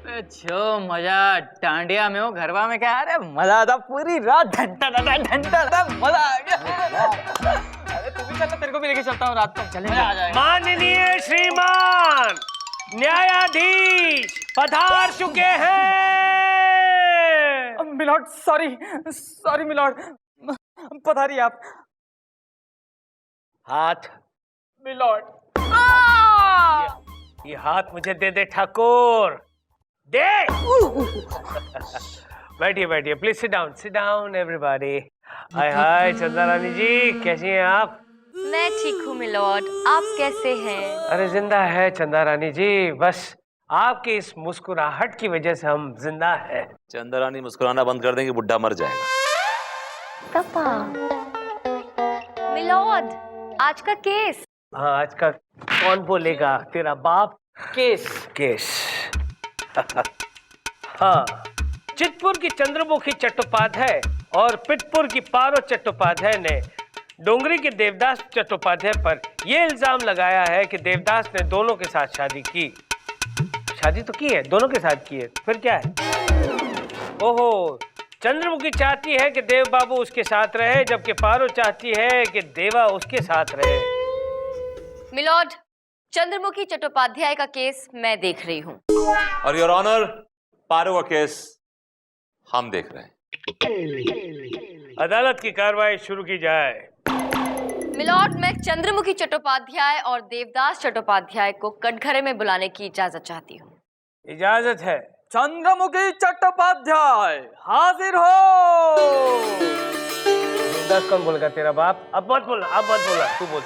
जो मजा डांडिया में हो गरबा में क्या, अरे मजा था पूरी रात, घंटा था मजा आ गया। अरे तू भी चल, तेरे को भी लेके चलता हूँ रात को, चले आ जाएगा। माननीय श्रीमान न्यायाधीश पधार चुके हैं। मिलॉर्ड सॉरी मिलॉर्ड, पधारिए आप। हाथ मिलॉर्ड ये हाथ मुझे दे दे ठाकुर, दे। बैठिए बैठिए, प्लीज सिट डाउन एवरीबॉडी। हाय हाय चंदा रानी जी, कैसी हैं आप? मैं ठीक हूँ मिलॉर्ड, आप कैसे हैं? अरे जिंदा है चंदा रानी जी, बस आपकी इस मुस्कुराहट की वजह से हम जिंदा हैं। चंदा रानी मुस्कुराना बंद कर देंगे, बुढ़ा मर जाएगा। पापा। मिलॉर्ड, आज का केस। हाँ, आज का कौन बोलेगा, तेरा बाप। केस हाँ, चितपुर की चंद्रमुखी चट्टोपाध्याय और पिटपुर की पारो चट्टोपाध्याय ने डोंगरी के देवदास चट्टोपाध्याय पर यह इल्जाम लगाया है कि देवदास ने दोनों के साथ शादी की। शादी तो की है, दोनों के साथ की है, फिर क्या है? ओहो, चंद्रमुखी चाहती है कि देव बाबू उसके साथ रहे, जबकि पारो चाहती है कि देवा उसके साथ रहे। मिलॉर्ड, चंद्रमुखी चट्टोपाध्याय का केस मैं देख रही हूँ। और योर ऑनर, पारो का केस हम देख रहे हैं। अदालत की कार्रवाई शुरू की जाए। मिलॉर्ड, मैं चंद्रमुखी चट्टोपाध्याय और देवदास चट्टोपाध्याय को कटघरे में बुलाने की इजाजत चाहती हूँ। इजाजत है। चंद्रमुखी चट्टोपाध्याय हाजिर हो। देवदास कौन बोलेगा, तेरा बाप? अब मत बोला, तू बोल।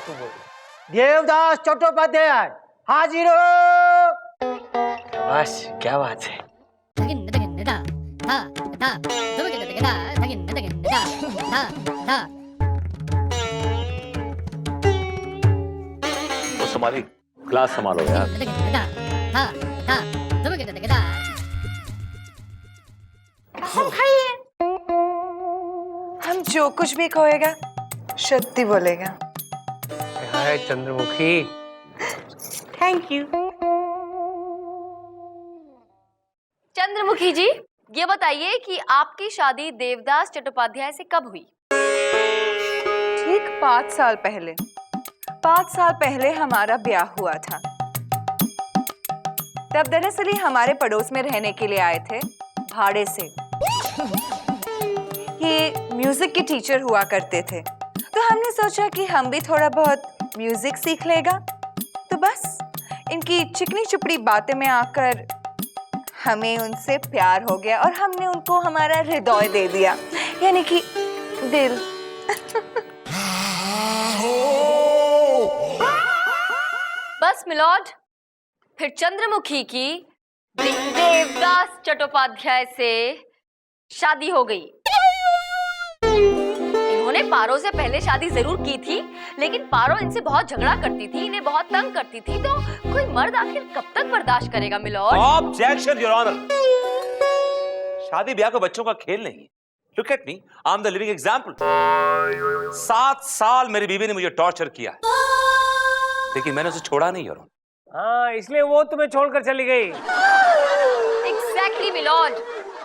देवदास चट्टोपाध्याय हाजिर हो। बस क्या बात है। वो संभाली, क्लास संभालो यार। हम जो कुछ भी कहेगा सत्य बोलेगा। Hi Chandramukhi. Thank you. Chandramukhi ji, ये बताइए कि आपकी शादी देवदास चट्टोपाध्याय से कब हुई? ठीक 5 साल पहले। 5 साल पहले हमारा ब्याह हुआ था। तब दरअसल ही हमारे पड़ोस में रहने के लिए आए थे भाड़े से। ये म्यूजिक के टीचर हुआ करते थे, तो हमने सोचा कि हम भी थोड़ा बहुत म्यूजिक सीख लेगा। तो बस इनकी चिकनी चुपड़ी बातें में आकर हमें उनसे प्यार हो गया और हमने उनको हमारा हृदय दे दिया, यानी कि दिल। बस मिलॉर्ड, फिर चंद्रमुखी की देवदास चट्टोपाध्याय से शादी हो गई। इन्होंने पारो से पहले शादी जरूर की थी, लेकिन पारो इनसे बहुत झगड़ा करती थी, इन्हें बहुत तंग करती थी। तो कोई मर्द आखिर कब तक बर्दाश्त करेगा मिलॉर्ड? Objection your honour. शादी ब्याह को बच्चों का खेल नहीं है। Look at me, I am the living example. 7 साल मेरी बीवी ने मुझे टॉर्चर किया है, लेकिन मैंने उसे छोड़ा नहीं योर ऑनर। हाँ, इसलिए वो तुम्हें छोड़कर चली गई। एग्जैक्टली मिलॉर्ड,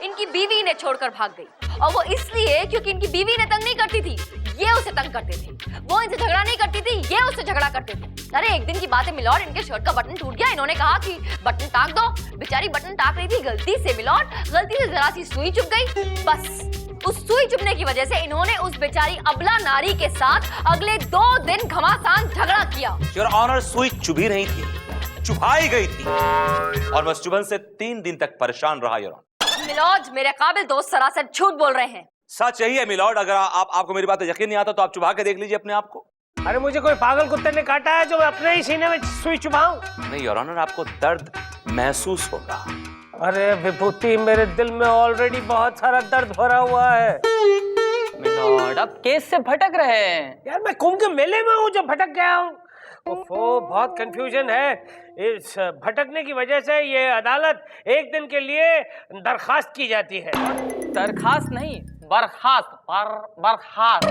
इनकी बीवी इन्हें छोड़कर भाग गई, और वो इसलिए क्योंकि इनकी बीवी इन्हें तंग नहीं करती थी, ये उसे तंग करते थे। वो इनसे झगड़ा नहीं करती थी, ये उससे झगड़ा करते थे। अरे एक दिन की बात है मिलॉर्ड, इनके शर्ट का बटन टूट गया। इन्होंने कहा कि बटन टाक दो। बेचारी बटन टाक रही थी गलती से मिलॉर्ड, गलती से जरा सी सुई चुभ गई। बस उस सुई चुभने की वजह से इन्होंने उस बेचारी अबला नारी के साथ अगले 2 दिन घमासान झगड़ा किया। योर ऑनर, सुई चुभी नहीं थी, चुभाई गई थी, और मैं उस चुभन से 3 दिन तक परेशान रहा योर ऑनर। मिलॉर्ड, मेरे काबिल दोस्त सरासर झूठ बोल रहे हैं। सच यही है मिलॉर्ड। अगर आपको मेरी बात यकीन नहीं आता तो आप चुभा के देख लीजिए अपने आप को। अरे मुझे कोई पागल कुत्ते ने काटा है जो मैं अपने ही सीने में सुई चुभाऊं? नहीं योर ऑनर, आपको दर्द महसूस होगा। अरे विभूति, मेरे दिल में ऑलरेडी बहुत सारा दर्द भरा हुआ है। मिलॉर्ड, आप केस से भटक रहे हैं। यार मैं कुंभ के मेले में हूँ जो भटक गया हूँ। ओफो, बहुत कंफ्यूजन है। इस भटकने की वजह से ये अदालत एक दिन के लिए दरखास्त की जाती है। दरखास्त नहीं, बर्खास्त। बर्खास्त।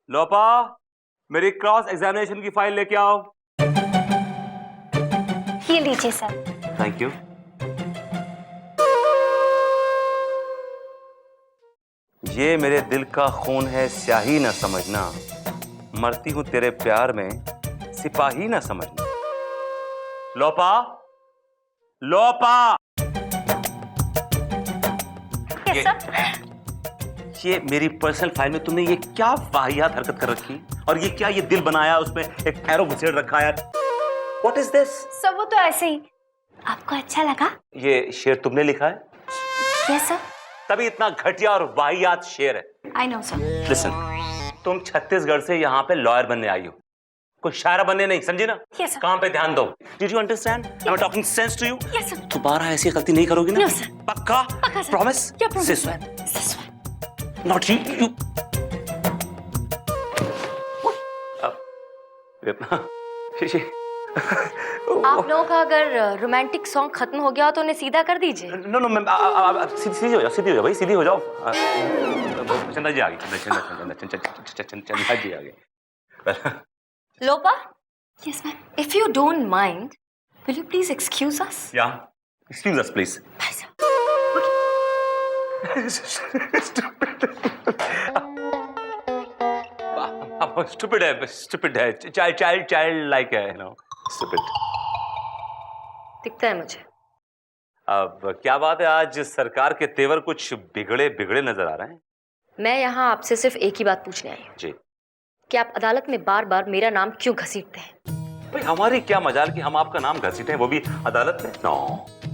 लोपा, मेरी क्रॉस एग्जामिनेशन की फाइल लेके आओ। ये लीजिए सर। Thank you. ये मेरे दिल का खून है, स्याही ना समझना, मरती हूं तेरे प्यार में, सिपाही ना समझना। लोपा, लोपा। ये मेरी पर्सनल फाइल में तुमने ये क्या वाहियात हरकत कर रखी, और ये क्या, ये दिल बनाया, उसमें एक एरो घुसेड़ रखा है। What is this? सब वो तो ऐसे ही। आपको अच्छा लगा? ये शेर तुमने लिखा है? Yes sir. तभी इतना घटिया और वाहियात शेर है। I know sir. लिसन, तुम छत्तीसगढ़ से यहाँ पे लॉयर बनने आई हो, कोई शायरा बनने नहीं, समझी ना? Yes, sir. काम पे ध्यान दो। Did you understand? Am I talking sense to you? Yes, sir. दोबारा ऐसी गलती नहीं करोगी ना? No, sir. पक्का? पक्का, sir. Promise? Yeah, promise. This one. This one. Not you. You. आप लोगों का अगर रोमांटिक सॉन्ग खत्म हो गया हो तो उन्हें सीधा कर दीजिए। नो नो मैम, सीधी हो जाओ, सीधी हो जाओ भाई, सीधी हो जाओ। चंदा जी आ गई, चंदा जी आ गई। लोपा? Yes, ma'am. If you don't mind, will you please excuse us? Yeah, excuse us please. Bye, sir. Stupid है, child like है, you know, stupid. दिखता है मुझे। अब क्या बात है, आज भाई के तेवर कुछ बिगड़े नजर आ रहे हैं। मैं यहाँ आपसे सिर्फ एक ही बात पूछने आई हूँ जी। कि आप अदालत में बार बार मेरा नाम क्यों घसीटते हैं? भाई हमारी क्या मजाल कि हम आपका नाम घसीटे हैं, वो भी अदालत में। नो।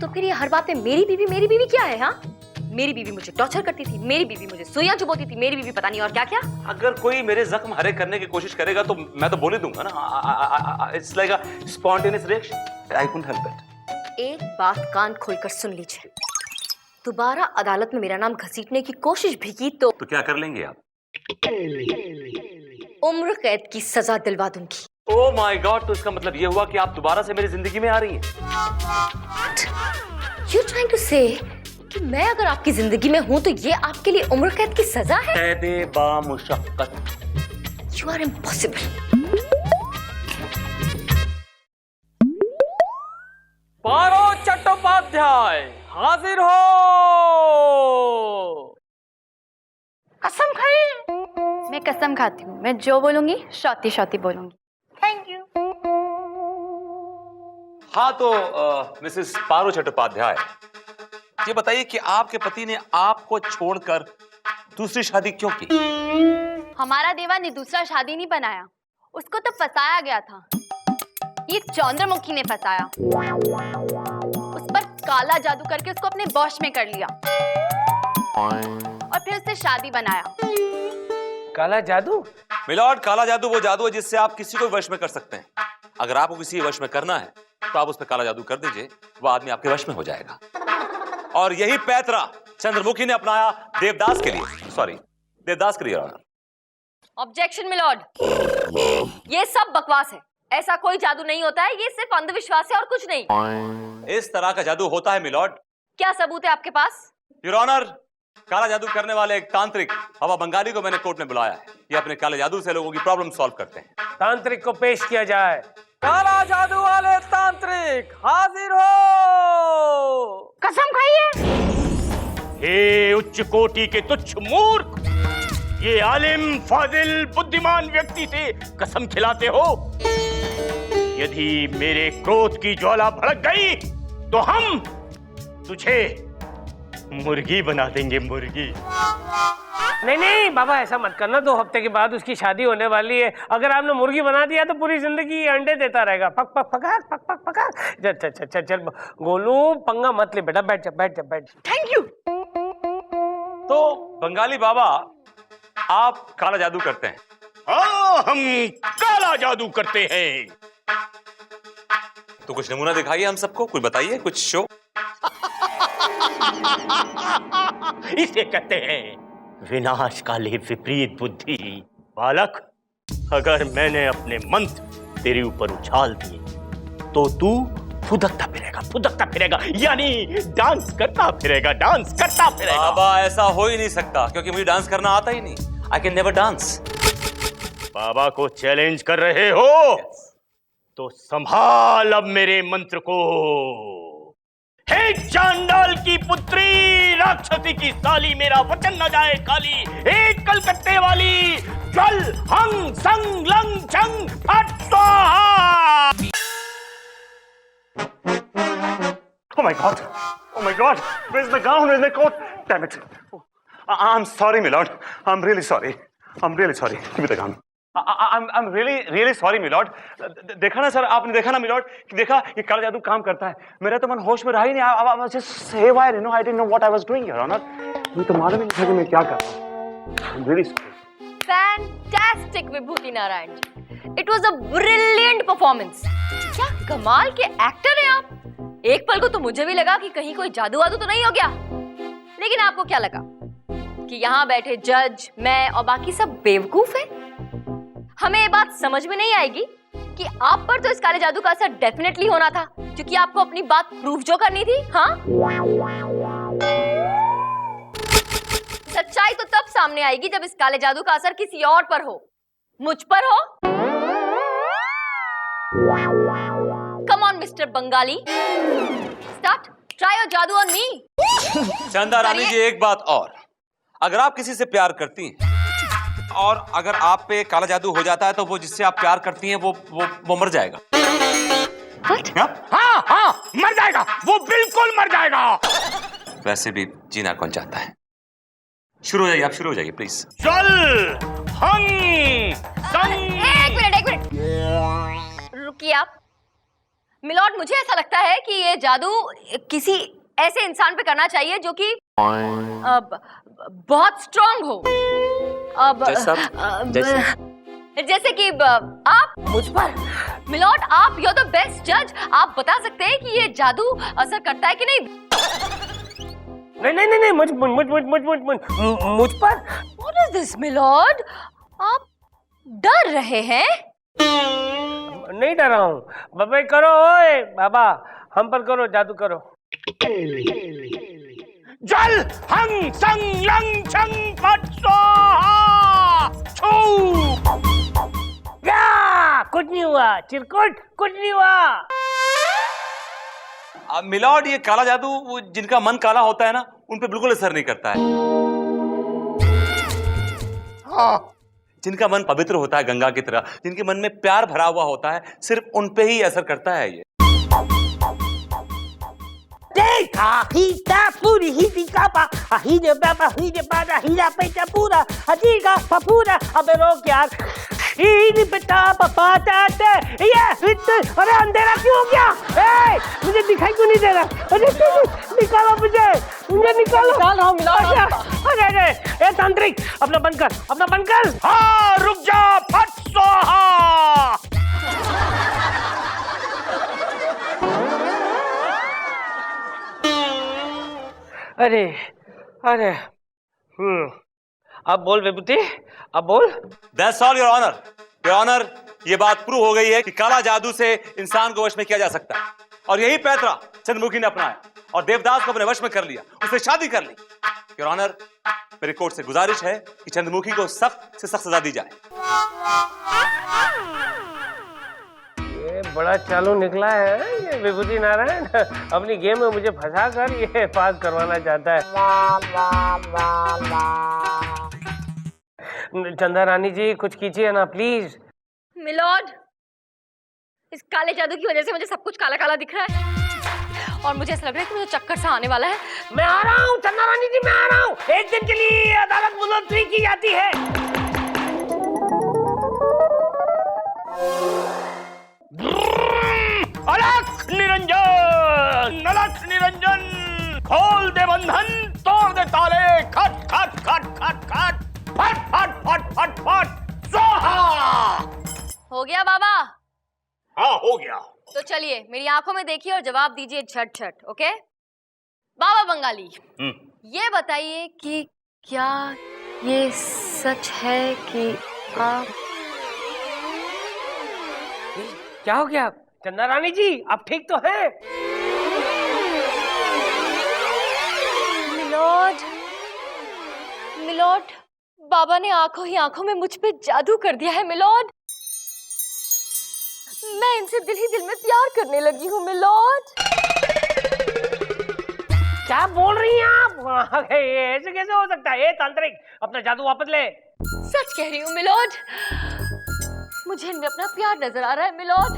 तो फिर ये हर बात में मेरी बीवी क्या है? हाँ, मेरी बीवी मुझे टॉर्चर करती थी, मेरी बीवी मुझे सुइयां चुभोती थी, मेरी बीवी पता नहीं और क्या क्या। अगर कोई मेरे जख्म हरे करने की कोशिश करेगा तो मैं तो बोल ही दूंगा ना। It's like a spontaneous reaction, I couldn't help it. एक बात कान खोलकर सुन लीजिए, दोबारा अदालत में मेरा नाम घसीटने की कोशिश भी की तो क्या कर लेंगे आप? उम्र कैद की सजा दिलवा दूंगी। ओह माय गॉड, तो इसका मतलब ये हुआ कि आप दोबारा से मेरी जिंदगी में आ रही हैं? You trying to say कि मैं अगर आपकी जिंदगी में हूं तो ये आपके लिए उम्र कैद की सजा है? कैदे बामुशक्कत। You are impossible. पारो चट्टोपाध्याय हाजिर हो। कसम खाई? मैं कसम खाती हूँ, मैं जो बोलूंगी शौती शौती बोलूंगी। Thank you. हाँ तो मिसेस पारो चट्टोपाध्याय, ये बताइए कि आपके पति ने आपको छोड़कर दूसरी शादी क्यों की? हमारा देवा ने दूसरा शादी नहीं बनाया, उसको तो फंसाया गया था। ये चंद्रमुखी ने फंसाया, उस पर काला जादू करके उसको अपने वश में कर लिया और फिर उससे शादी बनाया। काला जादू? मिलॉर्ड, काला जादू वो जादू है जिससे आप किसी को वश में कर सकते हैं। अगर आपको किसी वश में करना है तो आप उस पर काला जादू कर दीजिए, वो आदमी आपके वश में हो जाएगा। और यही पैतरा चंद्रमुखी ने अपनाया देवदास के लिए, सॉरी देवदास के लिए। ऑब्जेक्शन मिलॉर्ड, ये सब बकवास है, ऐसा कोई जादू नहीं होता है, ये सिर्फ अंधविश्वास है और कुछ नहीं। इस तरह का जादू होता है मिलॉर्ड। क्या सबूत है आपके पास? योर ऑनर, काला जादू करने वाले एक तांत्रिक हवा बंगाली को मैंने कोर्ट में बुलाया है। ये अपने काले जादू से लोगों की प्रॉब्लम सॉल्व करते हैं। तांत्रिक को पेश किया जाए। काला जादू वाले तांत्रिक हाजिर हो। कसम खाइए। हे उच्च कोटि के तुच्छ मूर्ख, ये आलिम फाजिल बुद्धिमान व्यक्ति से कसम खिलाते हो? यदि मेरे क्रोध की ज्वाला भड़क गई तो हम तुझे मुर्गी बना देंगे, मुर्गी। नहीं नहीं बाबा, ऐसा मत करना, 2 हफ्ते के बाद उसकी शादी होने वाली है। अगर आपने मुर्गी बना दिया तो पूरी जिंदगी अंडे देता रहेगा। पक पक पकाक पक पक पकाक। चल चल चल चल गोलू, पंगा मत ले बेटा, बैठ जा बैठ जा बैठ। Thank you. तो बंगाली बाबा, आप काला जादू करते हैं? हाँ, हम काला जादू करते हैं। तो कुछ नमूना दिखाइए हम सबको, कुछ बताइए, कुछ शो। इसे कहते हैं विनाशकाले विपरीत बुद्धि। बालक, अगर मैंने अपने मंत्र तेरे ऊपर उछाल दिए तो तू फुदकता फिरेगा, यानी डांस करता फिरेगा। बाबा ऐसा हो ही नहीं सकता, क्योंकि मुझे डांस करना आता ही नहीं। I can never dance. बाबा को चैलेंज कर रहे हो? तो संभाल अब मेरे मंत्र को। हे चांडाल की पुत्री, राक्षसी की साली, मेरा वचन न जाए खाली। हे कलकत्ते वाली, चल हंग संग लंग चंग फट स्वाहा। Oh my God! Oh my God! Where's my gown? Where's my coat? Damn it! I'm sorry, my lord. I'm really sorry. I'm really sorry. Give me the gown. I'm really sorry, my lord. देखा ना sir, आपने देखा ना, my lord, कि देखा ये काला जादू काम करता है। मेरा तो मन होश में रहा ही नहीं। I was just haywire, you know. I didn't know what I was doing, Your Honor. मुझे तो मालूम ही नहीं था कि मैं क्या कर रहा हूँ। I'm really sorry. Fantastic, Vibhuti Narayan ji. It was a brilliant performance. क्या कमाल के एक्टर हैं आप। एक पल को तो मुझे भी लगा कि कहीं कोई जादू वादू तो नहीं हो गया। लेकिन आपको क्या लगा कि यहाँ बैठे जज, मैं और बाकी सब बेवकूफ हैं? हमें ये बात समझ में नहीं आएगी कि आप पर तो इस काले जादू का असर डेफिनेटली होना था, क्योंकि आपको अपनी बात प्रूव जो करनी थी। हाँ, सच्चाई तो तब सामने आएगी जब इस काले जादू का असर किसी और पर हो, मुझ पर हो। Come on, Mr. Bengali, start, try your जादू on me. चंदा रानी जी, एक बात और, अगर आप किसी से प्यार करती हैं और अगर आप पे काला जादू हो जाता है तो वो जिससे आप प्यार करती हैं वो मर जाएगा। हाँ हाँ, मर जाएगा, वो बिल्कुल मर जाएगा। वैसे भी जीना कौन चाहता है। शुरू हो जाइए, आप शुरू हो जाइए प्लीज। चल हंग संग। एक मिनट रुकिए आप। मिलॉर्ड, मुझे ऐसा लगता है कि ये जादू किसी ऐसे इंसान पे करना चाहिए जो कि बहुत स्ट्रांग हो। जैसे कि आप मुझ पर। मिलॉर्ड, आप यू आर द बेस्ट जज। आप बता सकते हैं कि ये जादू असर करता है कि नहीं? नहीं, मुझ पर। What is this, milord? आप डर रहे हैं? नहीं डरा हूँ। बाबा करो, ओए बाबा, हम पर करो, जादू करो। जल हंग संग लंग छंग फट स्वाहा छू। या कुछ नहीं हुआ, चिरकुट कुछ नहीं हुआ। मिलॉर्ड, ये काला जादू वो जिनका मन काला होता है ना, उन पे बिल्कुल असर नहीं करता है। हाँ। जिनका मन पवित्र होता है गंगा की तरह, जिनके मन में प्यार भरा हुआ होता है, सिर्फ उन पे ही असर करता है ये। देखा हीटा पूरी ही कापा हीरे बाबा हीरे बाबा हीरा पेटा पूरा हजीगा पपूरा। अबे रोक यार, हीरे पेटा पापा चाहते ये अरे अंधेरा क्यों हो गया? ए, मुझे दिखाई क्यों नहीं दे रहा? अरे निकालो मुझे निकालो। निकाल रहा हूँ मिलॉर्ड। अरे ए तांत्रिक, अपना बंद कर। हाँ रुक जा, फट स्वाहा। अरे अब बोल विभूति, अब बोल। That's all, Your Honor. Your Honor, ये बात प्रूव हो गई है कि काला जादू से इंसान को वश में किया जा सकता है, और यही पैतरा चंद्रमुखी ने अपनाया और देवदास को अपने वश में कर लिया, उससे शादी कर ली। Your Honor, मेरी कोर्ट से गुजारिश है कि चंद्रमुखी को सख्त से सख्त सजा दी जाए। ये बड़ा चालू निकला है ये विभूति नारायण। अपनी गेम में मुझे फंसा कर ये पास करवाना चाहता है। चंदा रानी जी, कुछ कीजिए ना प्लीज। मिलॉर्ड, इस काले जादू की वजह से मुझे सब कुछ काला काला दिख रहा है और मुझे ऐसा लग रहा है कि मुझे चक्कर सा आने वाला है। मैं आ रहा हूँ चंदा रानी जी, मैं आ रहा हूँ। एक दिन के लिए अदालत मुलतवी की जाती है। अलख निरंजन, खोल दे बंधन, तोड़ दे ताले, खट खट खट खट खट, फट फट फट फट फट स्वाहा। हो गया बाबा? हाँ हो गया। तो चलिए मेरी आंखों में देखिए और जवाब दीजिए झट झट। ओके बाबा बंगाली, ये बताइए कि क्या ये सच है कि आप क्या हो गया चंदा रानी जी, आप ठीक तो हैं? मिलॉर्ड, बाबा ने आंखों ही आंखों में मुझ पे जादू कर दिया है मिलॉर्ड। मैं इनसे दिल ही दिल में प्यार करने लगी हूँ मिलॉर्ड। क्या बोल रही हैं आप? ऐसे कैसे हो सकता है? तांत्रिक, अपना जादू वापस ले। सच कह रही हूँ मिलोड, मुझे इनमें अपना प्यार नजर आ रहा है मिलोड।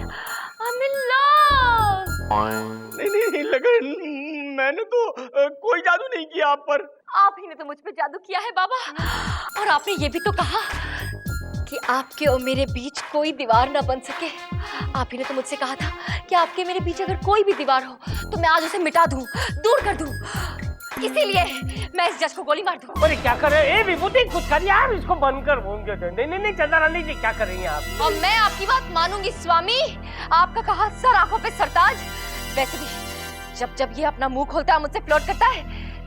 मिलोड नहीं लगन, मैंने तो कोई जादू नहीं किया आप पर। आप ही ने तो मुझ पे जादू किया है बाबा। और आपने ये भी तो कहा कि आपके और मेरे बीच कोई दीवार ना बन सके। आप ही ने तो मुझसे कहा था कि आपके मेरे बीच अगर कोई भी दीवार हो तो मैं आज उसे मिटा दूं, दूर कर दूं। इसीलिए मैं इस जज को गोली मार दूं। अरे क्या कर रहे हैं? विभूति कुछ करिए आप, इसको बंद कर। नहीं चंदा रानी जी, क्या कर रही हैं आप? और मैं आपकी बात मानूंगी स्वामी। आपका कहा सर आंखों पे सरताज। वैसे भी जब जब ये अपना मुंह खोलता है, मुझसे फ्लर्ट करता है,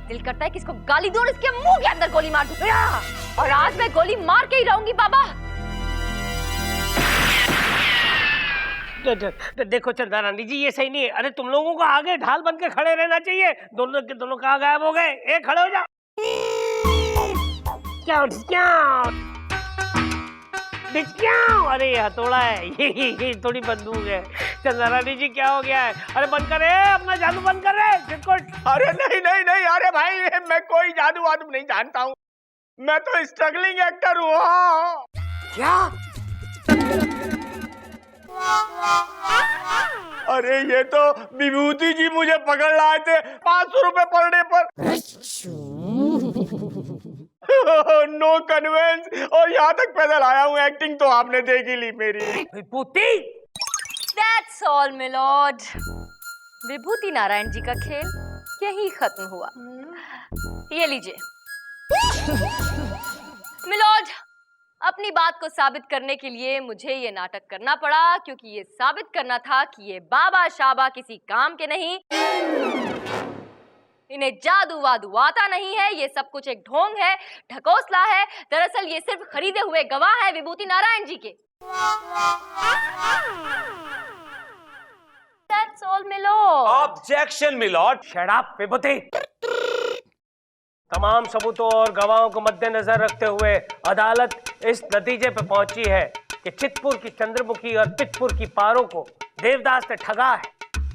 दिल करता है कि इसको गाली दूं और इसके मुंह के अंदर गोली मार दूं। और आज मैं गोली मार के ही रहूंगी बाबा। देखो चंदा रानी जी, ये सही नहीं है। अरे तुम लोगों को आगे ढाल बन के खड़े रहना चाहिए। दोनों के दोनों कहाँ गायब हो गए? ए खड़े हो जाओ। अरे हथौड़ा है, ये थोड़ी बंदूक है। चंदा रानी जी क्या हो गया है? अरे बंद करे अपना जादू, बंद कर रहे चिरकुट। अरे नहीं, अरे भाई मैं कोई जादू वादू नहीं जानता हूँ। मैं तो स्ट्रगलिंग एक्टर हूँ। क्या? अरे ये तो विभूति जी मुझे पकड़ लाए थे 500 रुपए पर डे पर। नो कन्वेंस, और यहाँ तक पैदल आया हूँ। एक्टिंग तो आपने देख ही ली मेरी। विभूति, That's all, मिलोड। विभूति नारायण जी का खेल यही खत्म हुआ। ये लीजिए मिलोड। अपनी बात को साबित करने के लिए मुझे ये नाटक करना पड़ा, क्योंकि ये साबित करना था कि ये बाबा शाबा किसी काम के नहीं, इन्हें जादू वादू आता नहीं है। ये सब कुछ एक ढोंग है, ढकोसला है। दरअसल ये सिर्फ खरीदे हुए गवाह है विभूति नारायण जी के। That's all, milord. Objection milord. Shut up Vibhuti. तमाम सबूतों और गवाहों को मद्देनजर रखते हुए अदालत इस नतीजे पर पहुंची है कि चितपुर की चंद्रमुखी और पितपुर की पारो को देवदास ने ठगा है,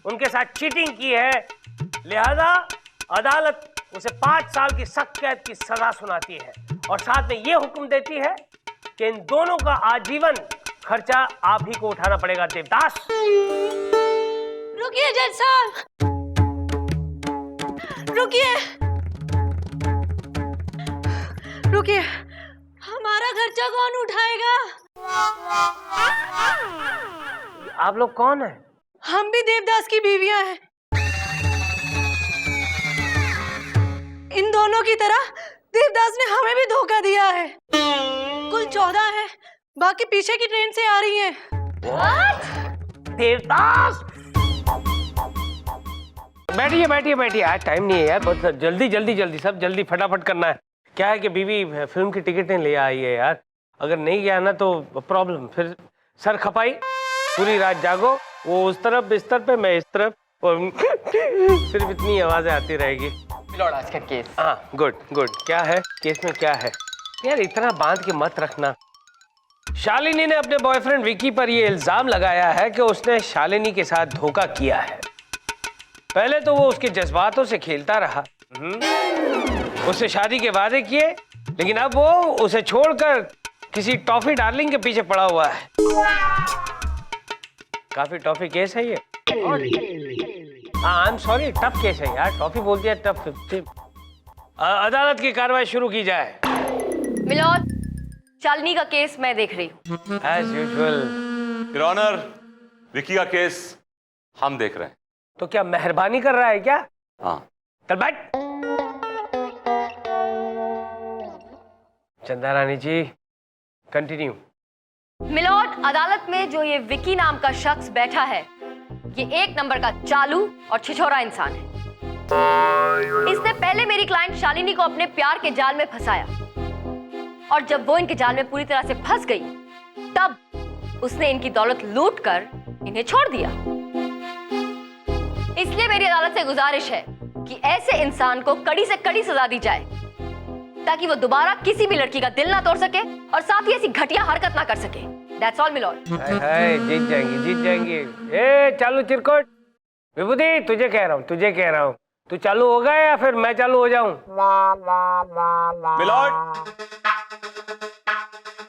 उनके साथ चीटिंग की है। लिहाजा अदालत उसे 5 साल की सख्त कैद की सजा सुनाती है और साथ में यह हुक्म देती है कि इन दोनों का आजीवन खर्चा आप ही को उठाना पड़ेगा। देवदास, रुकिए जज साहब, रुकिए, हमारा खर्चा कौन उठाएगा? आप लोग कौन हैं? हम भी देवदास की बीवियां हैं। इन दोनों की तरह देवदास ने हमें भी धोखा दिया है। कुल 14 है, बाकी पीछे की ट्रेन से आ रही हैं। देवदास, बैठिए। आज टाइम नहीं है यार, बहुत जल्दी सब जल्दी फटाफट करना है। क्या है कि बीवी फिल्म की टिकटें ले आई है यार, अगर नहीं गया ना तो प्रॉब्लम, फिर सर खपाई, पूरी रात जागो, वो उस तरफ बिस्तर पे, मैं इस तरफ, और सिर्फ इतनी आवाजें आती रहेगी। मिलोड आज का केस। हाँ गुड। क्या है केस में? क्या है यार, इतना बांध के मत रखना। शालिनी ने अपने बॉयफ्रेंड विकी पर यह इल्जाम लगाया है कि उसने शालिनी के साथ धोखा किया है। पहले तो वो उसके जज्बातों से खेलता रहा, उससे शादी के वादे किए, लेकिन अब वो उसे छोड़कर किसी टॉफी डार्लिंग के पीछे पड़ा हुआ है। काफी टॉफी केस है ये। आई एम सॉरी, टफ केस है यार, टॉफी बोल दिया, टफ। अदालत की कार्रवाई शुरू की जाए। मिलोड, शालिनी का केस मैं देख रही हूँ। As usual. Your honour, Vicky का केस हम देख रहे हैं। तो क्या मेहरबानी कर रहा है क्या? हाँ। चल बैठ। चंदा रानी जी कंटिन्यू। मिलोड, अदालत में जो ये विकी नाम का शख्स बैठा है, ये 1 नंबर का चालू और छिछोरा इंसान है। इसने पहले मेरी क्लाइंट शालिनी को अपने प्यार के जाल में फंसाया, और जब वो इनके जाल में पूरी तरह से फंस गई, तब उसने इनकी दौलत लूटकर इन्हें छोड़ दिया। इसलिए मेरी अदालत से गुजारिश है कि ऐसे इंसान को कड़ी से कड़ी सजा दी जाए, ताकि वो दोबारा किसी भी लड़की का दिल ना तोड़ सके और साथ ही ऐसी घटिया हरकत ना कर सके। That's all, milord. जीत जाएंगी। ए चालू चिरकुट, विभूति तुझे कह रहा हूँ, तू चालू होगा या फिर मैं चालू हो जाऊं? मिलॉर्ड,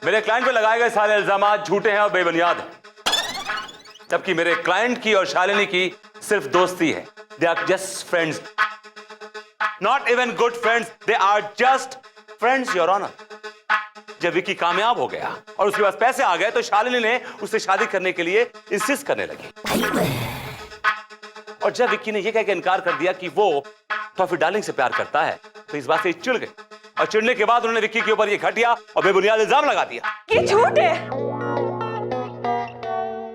मेरे क्लाइंट पे लगाए गए सारे इल्जामात झूठे हैं और बेबुनियाद हैं, जबकि मेरे क्लाइंट की और शालिनी की सिर्फ दोस्ती है। They are just friends, not even good friends, they are just friends your honour. जब विक्की कामयाब हो गया और उसके पास पैसे आ गए तो शालिनी ने उससे शादी करने के लिए इंसिस्ट करने लगी, और जब विक्की ने यह कह के इनकार कर दिया कि वो टॉफी डार्लिंग से प्यार करता है तो इस बात से चिढ़ गए, और चिढ़ने के बाद उन्होंने विक्की के ऊपर यह घटिया और बेबुनियाद इल्जाम लगा दिया। ये झूठ है।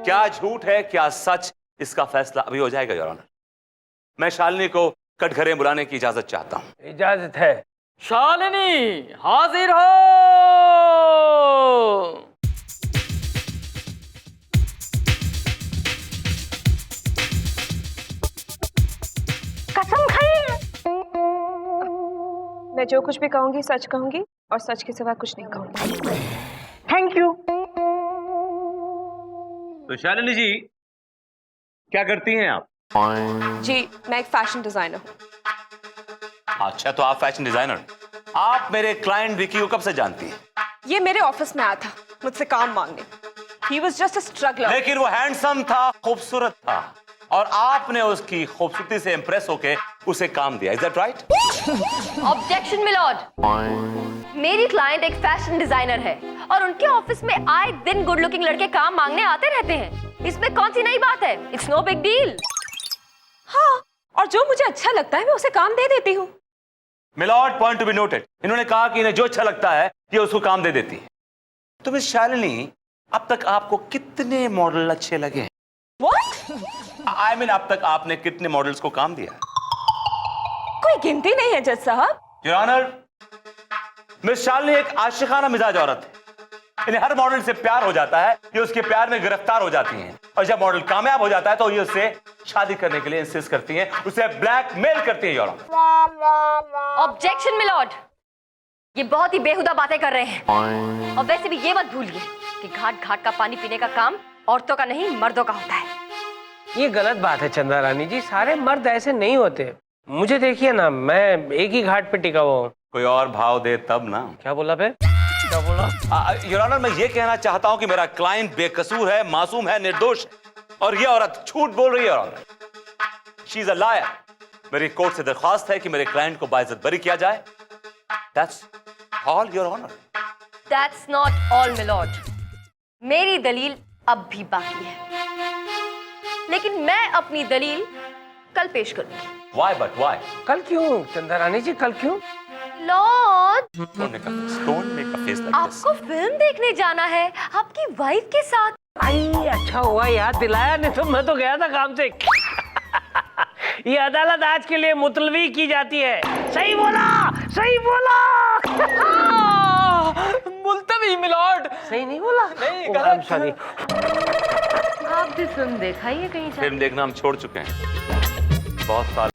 क्या झूठ है क्या सच, इसका फैसला अभी हो जाएगा योर ऑनर। मैं शालिनी को कटघरे बुलाने की इजाजत चाहता हूं। इजाजत है। शालिनी हाजिर हो। कसम खाई। मैं जो कुछ भी कहूंगी सच कहूंगी और सच के सिवा कुछ नहीं कहूंगी। Thank you. तो शालिनी जी क्या करती हैं आप? जी मैं एक फैशन डिजाइनर हूँ। अच्छा, तो आप फैशन डिजाइनर। आप मेरे क्लाइंट विकी को कब से जानती हैं? ये मेरे ऑफिस में आया था मुझसे काम मांगने। He was just a struggler. लेकिन वो हैंडसम था, खूबसूरत था, और आपने उसकी खूबसूरती से इंप्रेस होके उसे काम दिया। Is that right? Objection milord, मेरी क्लाइंट एक फैशन डिजाइनर है और उनके ऑफिस में आए दिन गुड लुकिंग लड़के काम मांगने आते रहते हैं। इसमें कौन सी नई बात है? It's no big deal. हाँ, और जो मुझे अच्छा लगता है मैं उसे काम दे देती हूँ। Milord, point to be noted. इन्होंने कहा कि इन्हें जो अच्छा लगता है ये उसको काम दे देती है। तो मिस शालिनी, अब तक आपको कितने मॉडल अच्छे लगे? What? आई मीन, अब तक आपने कितने मॉडल्स को काम दिया? कोई गिनती नहीं है जज साहब। योर ऑनर, मिस शालिनी एक आशिकाना मिजाज औरत है। इन्हें हर मॉडल से प्यार हो जाता है, ये उसके प्यार में गिरफ्तार हो जाती हैं, और जब मॉडल कामयाब हो जाता है तो ये उससे शादी करने के लिए इंसिस्ट करती हैं, उसे ब्लैकमेल करती हैं। Your honour. ऑब्जेक्शन मिलॉर्ड, ये बहुत ही बेहुदा बातें कर रहे हैं। और वैसे भी ये मत भूलिए कि घाट घाट का पानी पीने का काम औरतों का नहीं मर्दों का होता है। ये गलत बात है चंदा रानी जी, सारे मर्द ऐसे नहीं होते। मुझे देखिए ना, मैं एक ही घाट पे टिका हुआ हूँ। कोई और भाव दे तब ना। क्या बोला बे? क्या बोला? योर ऑनर, मैं ये कहना चाहता हूं कि मेरा क्लाइंट बेकसूर है, मासूम है, निर्दोष है, और ये औरत झूठ बोल रही है। Your honour, she is a liar. मेरी कोर्ट से दरख्वास्त है कि मेरे क्लाइंट को बाइज्जत बरी किया जाए। That's all your honour. That's not all milord, मेरी दलील अब भी बाकी है, लेकिन मैं अपनी दलील कल पेश करूंगी। Why but why? कल क्यों चंदा रानी जी, कल क्यों? Lord, Don't make a face like this. आपको फिल्म देखने जाना है आपकी वाइफ के साथ। आई, अच्छा हुआ याद दिलाया, नहीं तो मैं तो गया था काम से। ये अदालत आज के लिए मुतलवी की जाती है। सही बोला, सही बोला। मुल्तवी मिलॉर्ड। सही नहीं बोला? नहीं, Oh, गलत। I'm sorry. आप भी फिल्म देखा ही है कहीं से? फिल्म देखना हम छोड़ चुके हैं बहुत साल।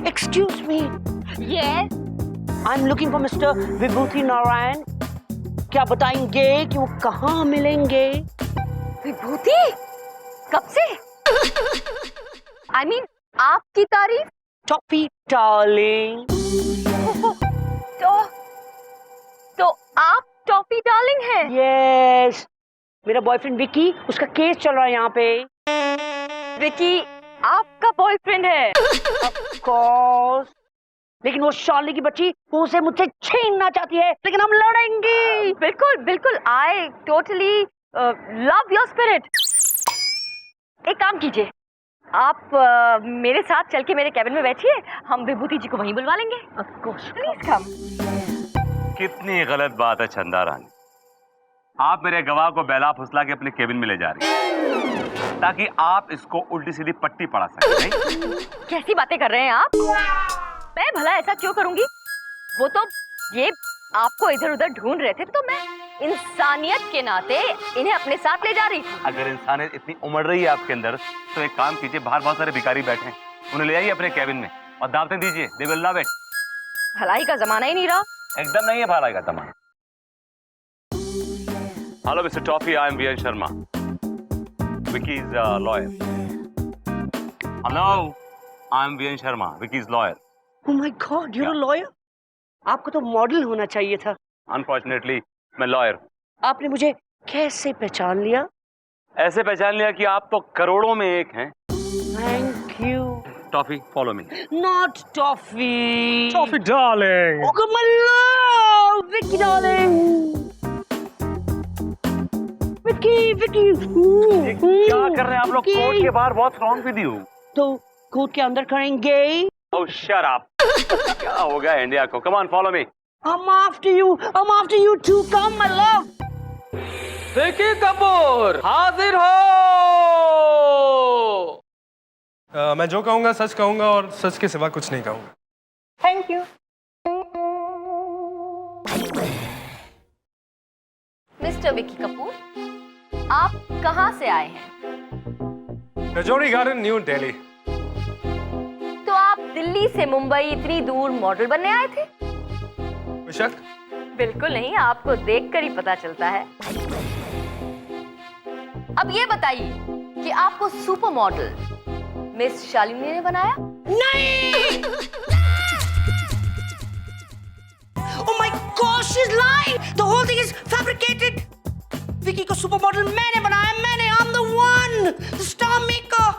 Excuse me, Yes. I'm looking for Mr. विभूति नारायण। क्या बताएंगे कि वो कहाँ मिलेंगे? विभूति? कब से? I mean, आपकी तारीफ? Toffee darling. तो आप टॉफी डार्लिंग हैं? यस, मेरा बॉयफ्रेंड विकी, उसका केस चल रहा है यहाँ पे। विकी आपका बॉयफ्रेंड है? Of course. लेकिन वो शालिनी की बच्ची, वो उसे मुझसे छीनना चाहती है, लेकिन हम लड़ेंगे। बिल्कुल बिल्कुल, I totally love your spirit. एक काम कीजिए, आप मेरे साथ चल के मेरे कैबिन में बैठिए, हम विभूति जी को वहीं बुलवा लेंगे। Of course. Please come. कितनी गलत बात है चंदा रानी, आप मेरे गवाह को बेला फुसला के अपने केबिन में ले जा रही हैं ताकि आप इसको उल्टी सीधी पट्टी पड़ा सकें। नहीं? कैसी बातें कर रहे हैं आप? मैं भला ऐसा क्यों करूंगी? वो तो ये आपको इधर उधर ढूंढ रहे थे, तो मैं इंसानियत के नाते इन्हें अपने साथ ले जा रही थी। अगर इंसानियत इतनी उमड़ रही है आपके अंदर तो एक काम कीजिए, बाहर बहुत सारे भिखारी बैठे हैं, उन्हें ले आइए अपने केबिन में और दावतें दीजिए। They will love it. भलाई का जमाना ही नहीं रहा। एकदम नहीं है भलाई का जमाना। Hello, Mr. Toffee. I am VN Sharma. Vicky's lawyer. Hello, I am VN Sharma. Vicky's lawyer. Oh my God, you're a lawyer? आपको तो मॉडल होना चाहिए था। Unfortunately, मैं lawyer हूँ। आपने मुझे कैसे पहचान लिया? ऐसे पहचान लिया कि आप तो करोड़ों में एक हैं। Thank you. Toffee, follow me. Not Toffee. Toffee darling. Oh, come on, love, Vicky darling. Vicky. क्या कर रहे हैं आप लोग कोर्ट के बाहर? बहुत रॉन्ग विद यू। तो कोर्ट के अंदर करेंगे? Oh, shut up. क्या हो गया इंडिया को? Come on, follow me. I'm after you. I'm after you too. Come, my love. Vicky Kapoor हाजिर हो। मैं जो कहूंगा सच कहूंगा और सच के सिवा कुछ नहीं कहूंगा। Thank you. Mister Vicky Kapoor, आप कहाँ से आए हैं? Rajouri garden, new Delhi. तो आप दिल्ली से मुंबई इतनी दूर मॉडल बनने आए थे? बेशक। बिल्कुल नहीं, आपको देखकर ही पता चलता है। अब ये बताइए कि आपको सुपर मॉडल मिस शालिनी ने बनाया? नहीं! Oh my gosh, she's lying! The whole thing is fabricated. Vicky को सुपर मॉडल मैंने बनाया, मैंने। I'm the one, the star maker.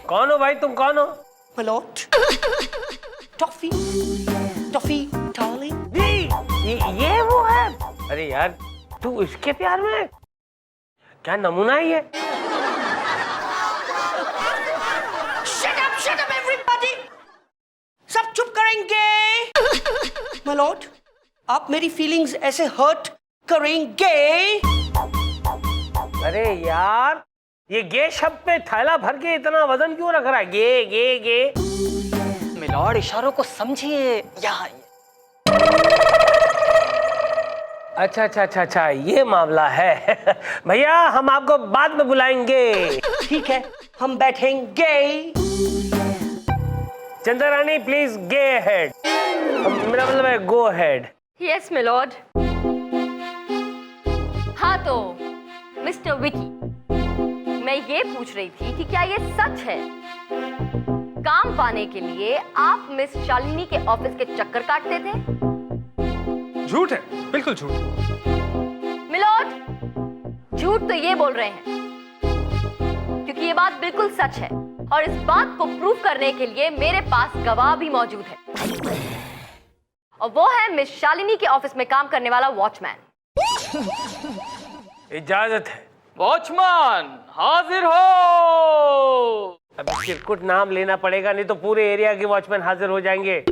कौन हो भाई, तुम कौन हो? My lord. Toffee, darling. ये वो है? अरे यार, तू इसके प्यार में है? क्या नमूना है ये? Shut up everybody! सब चुप करेंगे। My lord, आप मेरी फीलिंग्स ऐसे हर्ट करेंगे? अरे यार, ये गे शब्द पे थैला भर के इतना वजन क्यों रख रहा है? गे। मिलॉर्ड, इशारों को समझिए। यहाँ अच्छा, ये मामला है। भैया, हम आपको बाद में बुलाएंगे। ठीक है, हम बैठेंगे। चंद्रारानी, प्लीज गे अहेड। मेरा मतलब है गो अहेड। Yes milord. हाँ तो मिस्टर विकी, मैं ये पूछ रही थी कि क्या ये सच है? काम पाने के लिए आप मिस शालिनी के ऑफिस के चक्कर काटते थे? झूठ है, बिल्कुल झूठ। मिलॉर्ड, झूठ तो ये बोल रहे हैं क्योंकि ये बात बिल्कुल सच है और इस बात को प्रूव करने के लिए मेरे पास गवाह भी मौजूद है और वो है मिस शालिनी के ऑफिस में काम करने वाला वॉचमैन। इजाजत है। वॉचमैन हाजिर हो। अब चिरकुट नाम लेना पड़ेगा, नहीं तो पूरे एरिया के वॉचमैन हाजिर हो जाएंगे।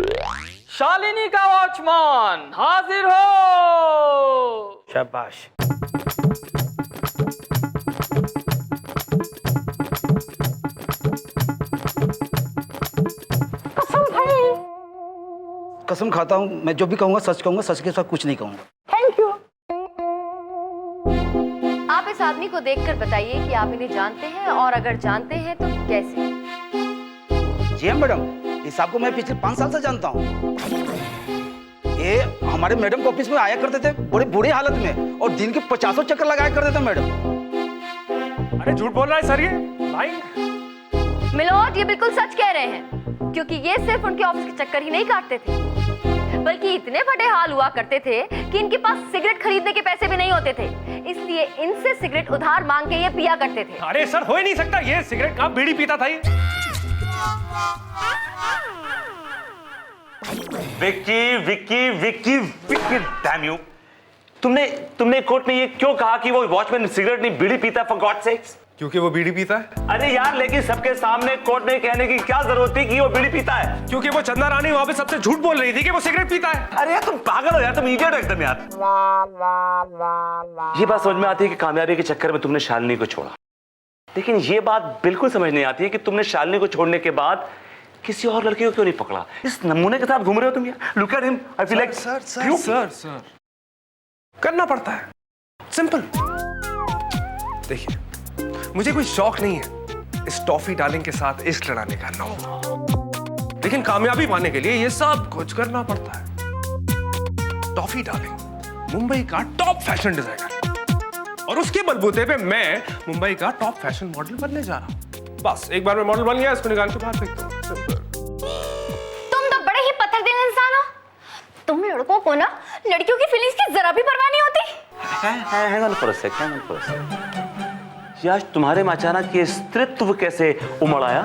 शालिनी का वॉचमैन हाजिर हो। शाबाश। कसम खाता हूँ, मैं जो भी कहूँगा सच कहूँगा, सच के साथ कुछ नहीं कहूँगा। Thank you. आप इस आदमी को देखकर बताइए कि आप इन्हें जानते हैं और अगर जानते हैं तो कैसे? जी हाँ मैडम, इस आपको मैं पिछले 5 साल से जानता हूँ। ये हमारे मैडम के ऑफिस में आया करते थे बड़े बुरी हालत में और दिन के 50 चक्कर लगाया करते थे मैडम। अरे झूठ बोल रहा है सर ये भाई। मिलॉर्ड, ये बिल्कुल सच कह रहे हैं क्योंकि ये सिर्फ उनके ऑफिस के चक्कर ही नहीं काटते थे बल्कि इतने फटे हाल हुआ करते थे कि इनके पास सिगरेट खरीदने के पैसे भी नहीं होते थे, इसलिए इनसे सिगरेट उधार मांग के ये पिया करते थे। अरे सर, हो ही नहीं सकता, ये सिगरेट कहाँ बीड़ी पीता था ये। Vicky, damn you. तुमने कोर्ट में ये क्यों कहा कि वो वॉचमैन सिगरेट नहीं बीड़ी पीता? For God sex. क्योंकि वो बीड़ी पीता है। अरे यार, लेकिन सबके सामने कोर्ट में कहने की क्या जरूरत थी कि वो बीड़ी पीता है? क्योंकि वो चंदा रानी वहां पे सबसे झूठ बोल रही थी कि वो सिगरेट पीता है। अरे यार, तुम पागल हो यार, तुम इडियट हो एकदम यार। ये बात समझ में आती है कि कामयाबी के चक्कर में तुमने शालिनी को छोड़ा, लेकिन ये बात बिल्कुल समझ नहीं आती है कि तुमने शालिनी को छोड़ने के बाद किसी और लड़की को क्यों नहीं पकड़ा? इस नमूने के साथ घूम रहे हो तुम यार। Look at him, I feel like sir करना पड़ता है, सिंपल। देखिए, मुझे कोई शौक नहीं है इस टॉफी डार्लिंग के साथ इश्क लड़ाने का, नो। लेकिन कामयाबी पाने के लिए ये सब कुछ करना पड़ता है। टॉफी डार्लिंग मुंबई का टॉप फैशन डिजाइनर, और उसके बलबूते पे मैं मुंबई का टॉप फैशन मॉडल बनने जा रहा हूँ। बस एक बार मैं मॉडल बन गया, इसको निकाल के बाहर फेंकता हूँ। तुम तो बड़े ही पत्थर दिल इंसान हो। तुम लड़कों को ना लड़कियों की फीलिंग्स की जरा भी परवाह नहीं होती। hang on for a sec. ये आज तुम्हारे में अचानक ये स्त्रीत्व कैसे उमड़ आया?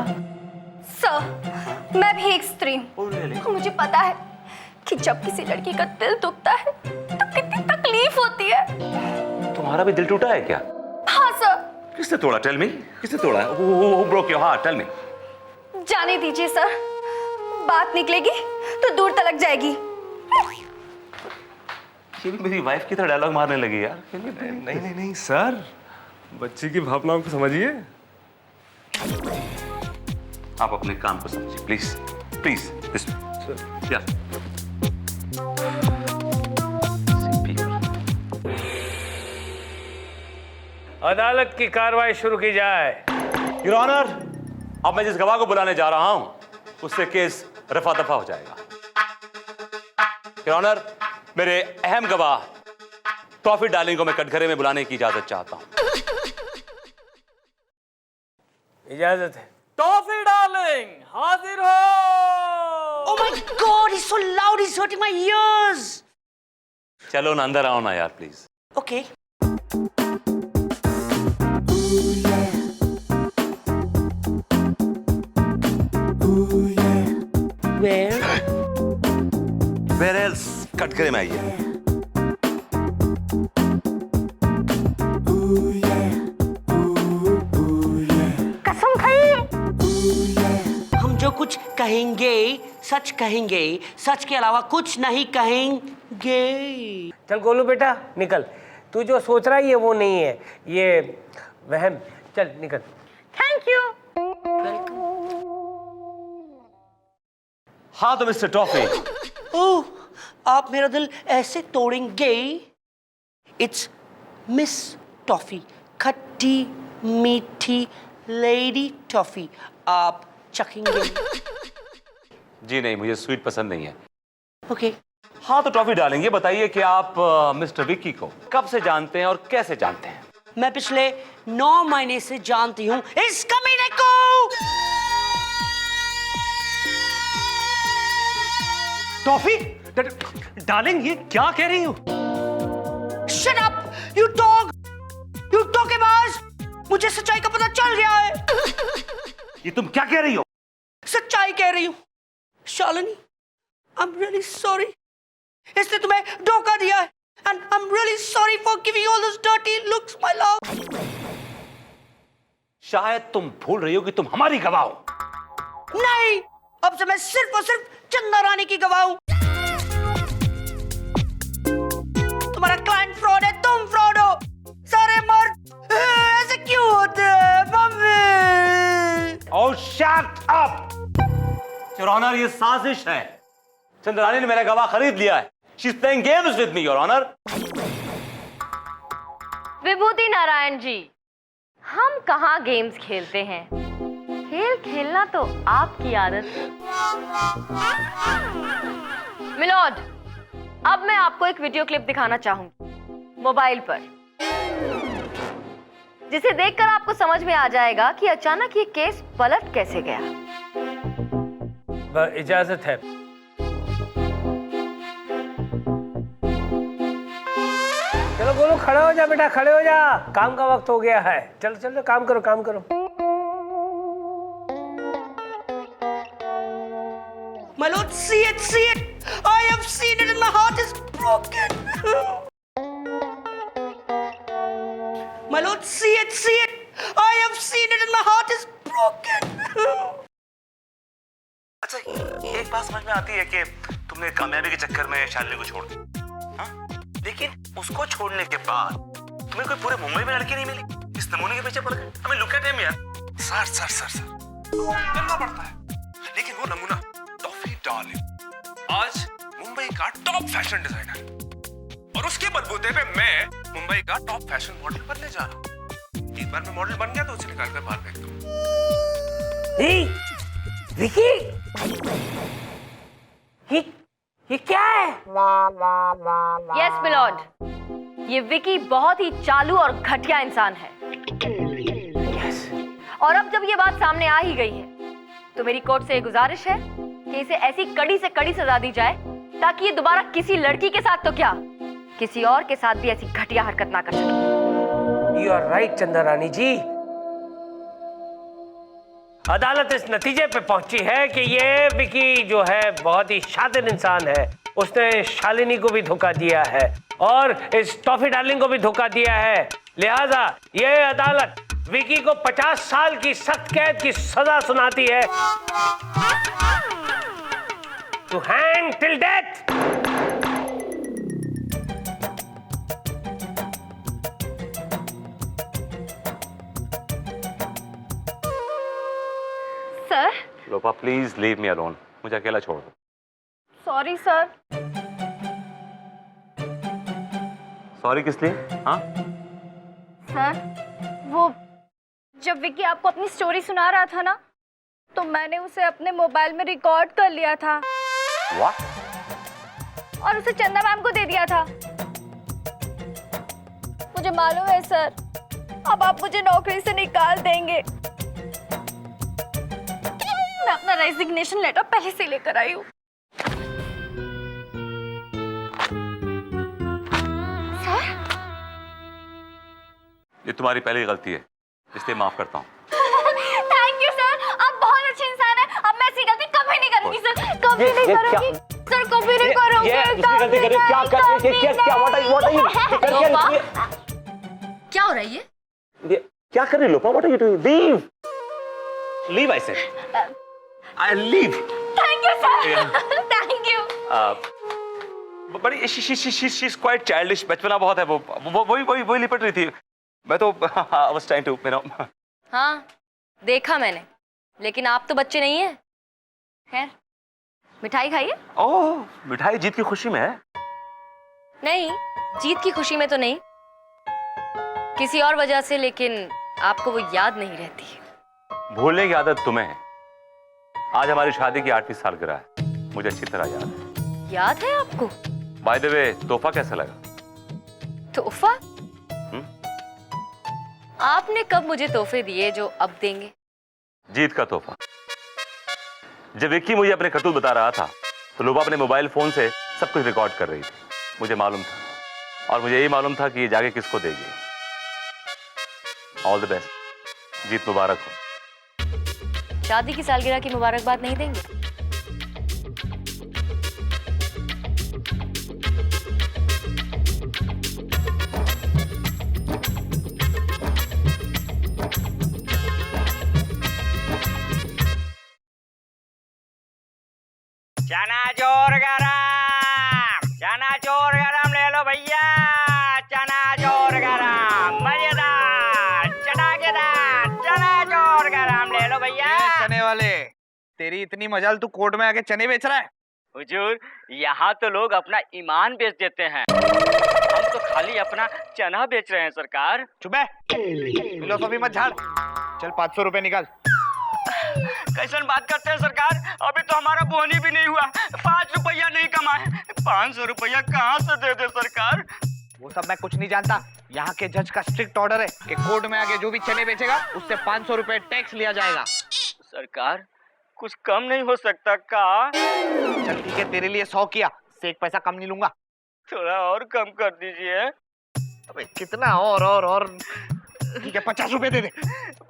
सर, मैं भी एक स्त्री हूँ। मुझे पता है कि जब किसी लड़की का दिल दुखता है तो कितनी तकलीफ होती है। तुम्हारा भी दिल टूटा है क्या? हाँ सर। किसने तोड़ा? टेल मी, किसने तोड़ा? Who broke your heart? Tell me. जाने दीजिए सर, बात निकलेगी तो दूर तलक जाएगी। ये भी मेरी वाइफ की तरह डायलॉग मारने लगी यार। नहीं सर, बच्ची की भावनाओं को समझिए। आप अपने काम को समझिए प्लीज प्लीज। या अदालत की कार्रवाई शुरू की जाए। योर ऑनर, अब मैं जिस गवाह को बुलाने जा रहा हूं उससे केस रफा दफा हो जाएगा। योर ऑनर, मेरे अहम गवाह टॉफी डार्लिंग को मैं कटघरे में बुलाने की इजाजत चाहता हूं। इजाजत है। टॉफी डार्लिंग हाजिर हो। Oh my God, he's so loud, he's hurting my ears. चलो ना, अंदर आओ ना यार प्लीज। Okay. Where else? कटघरे में आइए। कसम खाइए। हम जो कुछ कहेंगे सच कहेंगे, सच के अलावा कुछ नहीं कहेंगे। चल गोलू बेटा निकल, तू जो सोच रहा है ये वो नहीं है, ये वहम। चल निकल। Thank you. हाँ तो मिस्टर टॉफी, ओह, आप मेरा दिल ऐसे तोड़ेंगे। इट्स मिस टॉफी, खट्टी मीठी लेडी टॉफी, आप चखेंगे। जी नहीं, मुझे स्वीट पसंद नहीं है। ओके। हाँ तो टॉफी डालेंगे। बताइए कि आप मिस्टर विक्की को कब से जानते हैं और कैसे जानते हैं? मैं पिछले 9 महीने से जानती हूँ इस कमीने को। टॉफी डार्लिंग, ये क्या कह रही हो? Shut up, you dog, you धोखेबाज। मुझे सच्चाई का पता चल गया है। ये तुम क्या कह रही हो? सच्चाई कह रही हूँ। Shalini, I'm really sorry। इसने तुम्हें धोखा दिया है। And I'm really sorry for giving you all those dirty looks, my love। शायद तुम भूल रही हो कि तुम हमारी गवाह हो। नहीं, अब से मैं सिर्फ और सिर्फ चंदा रानी की गवाह हूं। तुम्हारा क्लाइंट फ्रॉड है, तुम फ्रॉड हो। सारे मर्द ऐसे क्यों होते हैं? Mummy. Oh, shut up! Your Honor, ये साजिश है। चंद्रानी ने मेरा गवाह खरीद लिया है। She's playing games with me, Your Honor. विभूति नारायण जी, हम कहाँ गेम्स खेलते हैं, खेल खेलना तो आपकी आदत है। मिलोड, अब मैं आपको एक वीडियो क्लिप दिखाना चाहूंगी मोबाइल पर, जिसे देखकर आपको समझ में आ जाएगा कि अचानक ये केस पलट कैसे गया। इजाजत है। चलो गोलू खड़े हो जा बेटा, खड़े हो जा, काम का वक्त हो गया है। चलो चलो काम करो, काम करो। My lord, see it, see it. I have seen it and my heart is broken. My lord, see it, see it. I have seen it and my heart is broken. अच्छा, एक बात समझ में आती है कि तुमने कामयाबी के चक्कर में शालिनी को छोड़ दिया, हाँ? लेकिन उसको छोड़ने के बाद तुम्हें कोई पूरे मुंबई में लड़की नहीं मिली, इस नमूने के पीछे पड़ गए। हमें लुक एट हिम यार। सर करना पड़ता है, लेकिन वो नमूना टॉफी डार्लिंग आज मुंबई का टॉप फैशन डिजाइनर, और उसके बलबूते पे मैं मुंबई का टॉप फैशन मॉडल बनने जा रहा हूँ। एक बार मैं मॉडल बन गया तो उसे निकाल कर बाहर फेंक दूँ। विकी, ये क्या है? यस मिलोड, ये विकी बहुत ही चालू और घटिया इंसान है। और अब जब ये बात सामने आ ही गई है तो मेरी कोर्ट से गुजारिश है कि इसे ऐसी कड़ी से कड़ी सजा दी जाए ताकि ये दोबारा किसी लड़की के साथ तो क्या, किसी और के साथ भी ऐसी घटिया हरकत ना कर सके। You are right Chanda Rani जी। अदालत इस नतीजे पे पहुंची है कि ये विकी जो है बहुत ही शातिर इंसान है। उसने शालिनी को भी धोखा दिया है और इस टॉफी डार्लिंग को भी धोखा दिया है। लिहाजा ये अदालत विकी को 50 साल की सख्त कैद की सजा सुनाती है, to hang till death. Sir, Lopa please leave me alone, मुझे अकेला छोड़ दो। Sorry sir. सॉरी किस लिए? हाँ सर, वो जब विकी आपको अपनी स्टोरी सुना रहा था ना, तो मैंने उसे अपने मोबाइल में रिकॉर्ड कर लिया था। What? और उसे चंदा मैम को दे दिया था। मुझे मालूम है सर, अब आप मुझे नौकरी से निकाल देंगे। मैं अपना रेजिग्नेशन लेटर पहले से लेकर आई हूँ। सर, ये तुम्हारी पहली गलती है, इसलिए माफ करता हूँ। थैंक यू सर, आप बहुत अच्छे इंसान हैं। अब मैं ऐसी गलती कभी नहीं करूंगी सर, कभी नहीं करूंगी सर, कभी नहीं करूंगी। क्या हो रहा है ये? क्या कर रही लोपा? What are you doing? Leave. Leave, I said. I'll leave. Thank you sir, thank you. बड़ी she's quite childish. बचपना बहुत है वो वही लिपट रही थी। मैं तो I was trying to, you know. हाँ, देखा मैंने, लेकिन आप तो बच्चे नहीं हैं। खैर, मिठाई खाइए। ओह, मिठाई जीत की खुशी में है? नहीं, जीत की खुशी में तो नहीं, किसी और वजह से, लेकिन आपको वो याद नहीं रहती। भूलने की आदत तुम्हें है। आज हमारी शादी की 8वीं सालगिरह है, मुझे अच्छी तरह याद है। याद है आपको? बाय द वे, तोहफा कैसा लगा? तोहफा? आपने कब मुझे तोहफे दिए जो अब देंगे? जीत का तोहफा। जब विक्की मुझे अपने करतूत बता रहा था तो लोबा अपने मोबाइल फोन से सब कुछ रिकॉर्ड कर रही थी। मुझे मालूम था, और मुझे यही मालूम था कि ये जाके किसको देगी। ऑल द बेस्ट, जीत मुबारक हो। शादी की सालगिरह की मुबारकबाद नहीं देंगे? चना चोर गरम ले लो भैया। चना चोर गरम मजेदार चटाकेदार चना चोर गरम ले लो भैया। चने वाले, तेरी इतनी मजाल, तू कोर्ट में आके चने बेच रहा है? हुजूर, यहाँ तो लोग अपना ईमान बेच देते हैं, हम तो खाली अपना चना बेच रहे हैं सरकार। चुप है, फिलोसफी मत झाड़। चल 500 रुपए निकाल। कैसन बात करते हैं सरकार, अभी तो हमारा बोनी भी नहीं हुआ, 5 रुपया नहीं कमाए, 500 रुपया कहाँ से दे दे सरकार? वो सब मैं कुछ नहीं जानता। यहाँ के जज का स्ट्रिक्ट ऑर्डर है कि कोर्ट में आके जो भी चने बेचेगा उससे 500 रुपए टैक्स लिया जाएगा। सरकार, कुछ कम नहीं हो सकता का? चल ठीक है, तेरे लिए 100 किया, से 1 पैसा कम नहीं लूंगा। थोड़ा और कम कर दीजिए। अबे कितना? और ठीक है, 50 रुपए दे दे।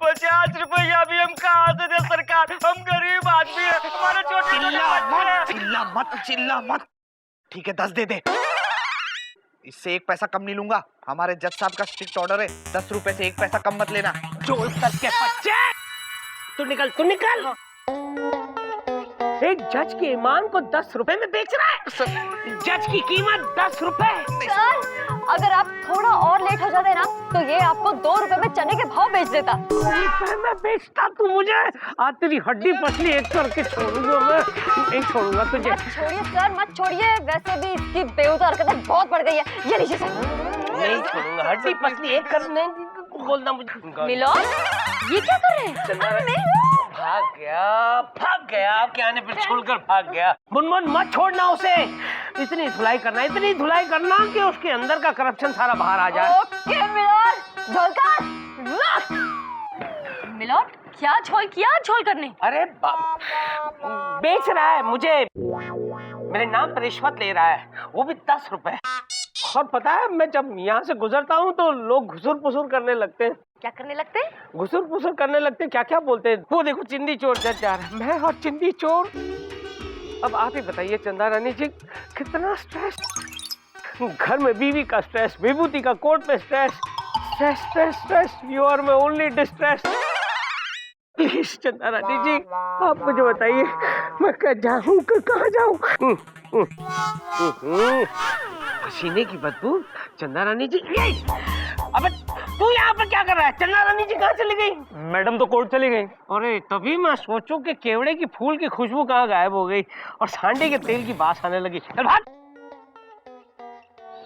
50 रुपया भी हम कहाँ से दे सरकार, हम गरीब आदमी हैं, हमारे छोटे चिल्ला मत। ठीक है, 10 दे दे, इससे 1 पैसा कम नहीं लूंगा। हमारे जज साहब का स्ट्रिक्ट ऑर्डर है, 10 रुपए से 1 पैसा कम मत लेना। चोर करके बच्चे, तू निकल। एक जज के ईमान को 10 रुपए में बेच रहा है। जज की कीमत 10 रुपए। सर, अगर आप थोड़ा और लेट हो जाते ना तो ये आपको 2 रुपए में चने के भाव बेच देता। मैं बेचता तू मुझे? आज तेरी हड्डी पसली एक करके छोड़ूंगा मैं, नहीं छोड़ूंगा तुझे। मत छोड़िए सर, मत छोड़िए। वैसे भी इसकी बेहुदा हरकतें बहुत बढ़ गई है। ये लीजिए सर। नहीं छोड़ूंगा, हड्डी पसली एक करने बोलना मुझे। मिलो, ये क्या कर रहे हैं? भाग गया, आपके आने पर छोड़कर भाग गया। मुनमुन मत छोड़ना उसे, इतनी धुलाई करना कि उसके अंदर का करप्शन सारा बाहर आ जाए। ओके मिलोड, झोलकर रख। मिलोड, क्या झोल किया? झोल करने? अरे बेच रहा है मुझे, मेरे नाम पर रिश्वत ले रहा है, वो भी 10 रुपए। और पता है, मैं जब यहाँ से गुजरता हूँ तो लोग घुसुर पुसुर करने लगते हैं। क्या करने लगते हैं? घुसुर पुसुर करने लगते हैं। क्या क्या बोलते हैं? वो देखो चिंदी चोर जज जा रहा है। मैं और चिंदी चोर। अब आप ही बताइए चंदा रानी जी, कितना स्ट्रेस, घर में बीवी का स्ट्रेस, विभूति का कोर्ट में stress, stress stress stress, you are my only distress. Please Chanda Rani जी, आप मुझे बताइए, मैं जाऊँ कहाँ जाऊँ? पसीने की बदबू। चंदा रानी जी, अबे तू यहाँ पर क्या कर रहा है? चंदा रानी जी कहाँ चली गई? मैडम तो कोर्ट चली गई। अरे तभी मैं सोचूं कि केवड़े की फूल की खुशबू कहाँ गायब हो गई और सांडे के तेल की बात आने लगी। चल भाग।